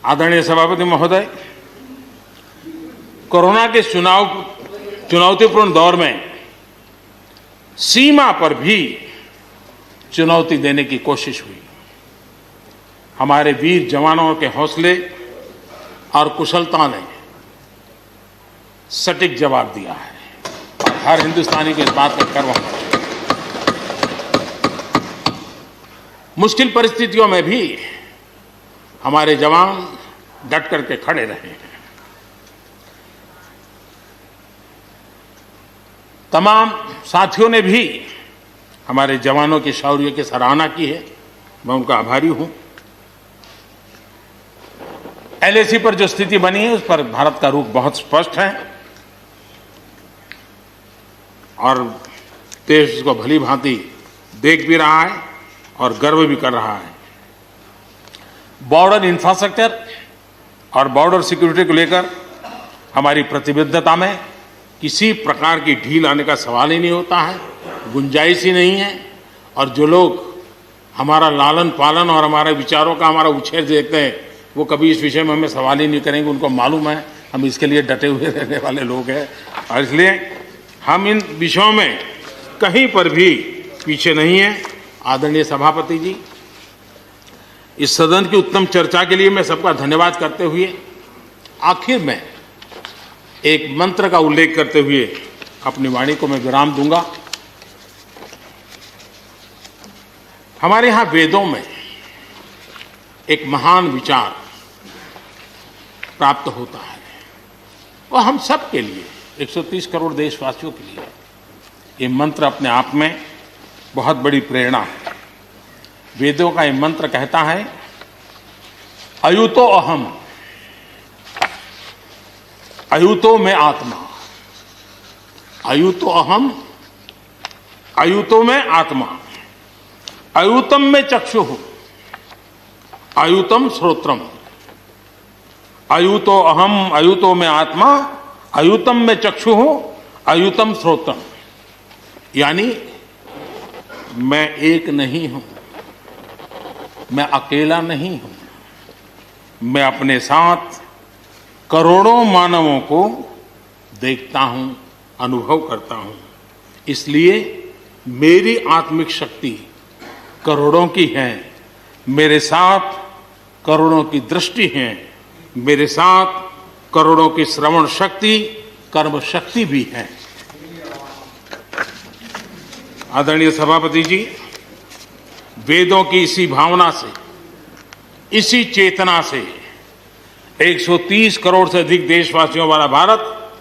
आदरणीय सभापति महोदय, कोरोना के चुनौतीपूर्ण दौर में सीमा पर भी चुनौती देने की कोशिश हुई। हमारे वीर जवानों के हौसले और कुशलता ने सटीक जवाब दिया है, और हर हिंदुस्तानी को इस बात का गर्व है। मुश्किल परिस्थितियों में भी हमारे जवान डट करके खड़े रहे हैं। तमाम साथियों ने भी हमारे जवानों के शौर्य की सराहना की है, मैं उनका आभारी हूं। एलएसी पर जो स्थिति बनी है, उस पर भारत का रुख बहुत स्पष्ट है, और देश इसको भली भांति देख भी रहा है और गर्व भी कर रहा है। बॉर्डर इंफ्रास्ट्रक्चर और बॉर्डर सिक्योरिटी को लेकर हमारी प्रतिबद्धता में किसी प्रकार की ढील आने का सवाल ही नहीं होता है, गुंजाइश ही नहीं है। और जो लोग हमारा लालन पालन और हमारे विचारों का हमारा उछेर देखते हैं, वो कभी इस विषय में हमें सवाल ही नहीं करेंगे। उनको मालूम है हम इसके लिए डटे हुए रहने वाले लोग हैं, और इसलिए हम इन विषयों में कहीं पर भी पीछे नहीं हैं। आदरणीय सभापति जी, इस सदन की उत्तम चर्चा के लिए मैं सबका धन्यवाद करते हुए आखिर में एक मंत्र का उल्लेख करते हुए अपनी वाणी को मैं विराम दूंगा। हमारे यहां वेदों में एक महान विचार प्राप्त होता है, और हम सब के लिए, 130 करोड़ देशवासियों के लिए ये मंत्र अपने आप में बहुत बड़ी प्रेरणा है। वेदों का ये मंत्र कहता है, अयुतो अहम, अयुतो में आत्मा, अयुतो अहम, अयुतो में आत्मा, अयुतम में चक्षुः, अयुतम श्रोत्रम, अयुतो अहम, अयुतो में आत्मा, अयुतम में चक्षुः, अयुतम श्रोत्रम। यानी मैं एक नहीं हूं, मैं अकेला नहीं हूं, मैं अपने साथ करोड़ों मानवों को देखता हूं, अनुभव करता हूं। इसलिए मेरी आत्मिक शक्ति करोड़ों की है, मेरे साथ करोड़ों की दृष्टि है, मेरे साथ करोड़ों की श्रवण शक्ति, कर्म शक्ति भी है। आदरणीय सभापति जी, वेदों की इसी भावना से, इसी चेतना से 130 करोड़ से अधिक देशवासियों वाला भारत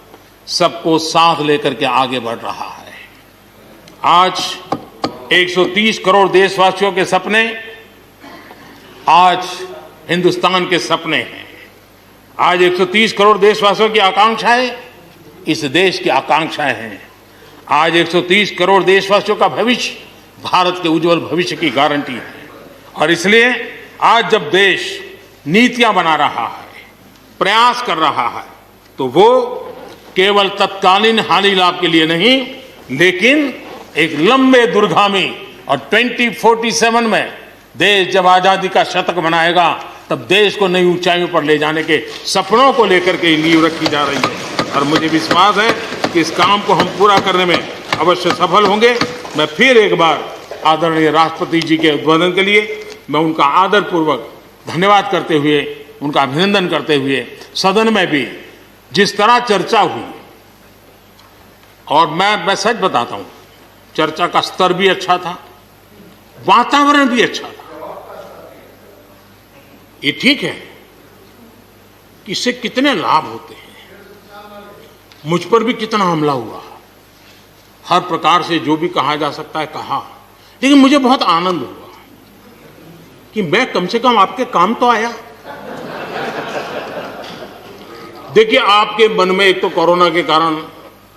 सबको साथ लेकर के आगे बढ़ रहा है। आज 130 करोड़ देशवासियों के सपने आज हिंदुस्तान के सपने हैं। आज 130 करोड़ देशवासियों की आकांक्षाएं इस देश की आकांक्षाएं हैं। आज 130 करोड़ देशवासियों का भविष्य भारत के उज्जवल भविष्य की गारंटी है। और इसलिए आज जब देश नीतियां बना रहा है, प्रयास कर रहा है, तो वो केवल तत्कालीन हानि लाभ के लिए नहीं, लेकिन एक लंबे दूरगामी, और 2047 में देश जब आजादी का शतक मनाएगा, तब देश को नई ऊंचाइयों पर ले जाने के सपनों को लेकर के नींव रखी जा रही है। और मुझे विश्वास है कि इस काम को हम पूरा करने में अवश्य सफल होंगे। मैं फिर एक बार आदरणीय राष्ट्रपति जी के उद्बोधन के लिए मैं उनका आदरपूर्वक धन्यवाद करते हुए, उनका अभिनंदन करते हुए, सदन में भी जिस तरह चर्चा हुई, और मैं सच बताता हूं, चर्चा का स्तर भी अच्छा था, वातावरण भी अच्छा था। ये ठीक है कि इससे कितने लाभ होते हैं, मुझ पर भी कितना हमला हुआ, हर प्रकार से जो भी कहा जा सकता है कहा, लेकिन मुझे बहुत आनंद हुआ कि मैं कम से कम आपके काम तो आया। देखिए, आपके मन में एक तो कोरोना के कारण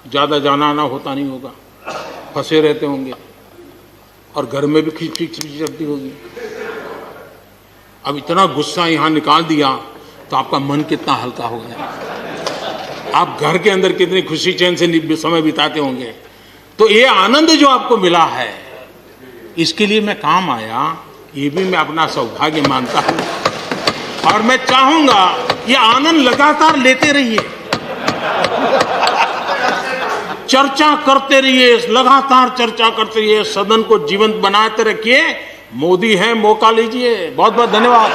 ज्यादा जाना आना होता नहीं होगा, फंसे रहते होंगे, और घर में भी खिचखिच चलती होगी। अब इतना गुस्सा यहां निकाल दिया तो आपका मन कितना हल्का हो गया, आप घर के अंदर कितनी खुशी चैन से समय बिताते होंगे। तो ये आनंद जो आपको मिला है, इसके लिए मैं काम आया, ये भी मैं अपना सौभाग्य मानता हूं, और मैं चाहूंगा ये आनंद लगातार लेते रहिए, चर्चा करते रहिए, लगातार चर्चा करते रहिए, सदन को जीवंत बनाते रखिए। मोदी है, मौका लीजिए। बहुत बहुत धन्यवाद।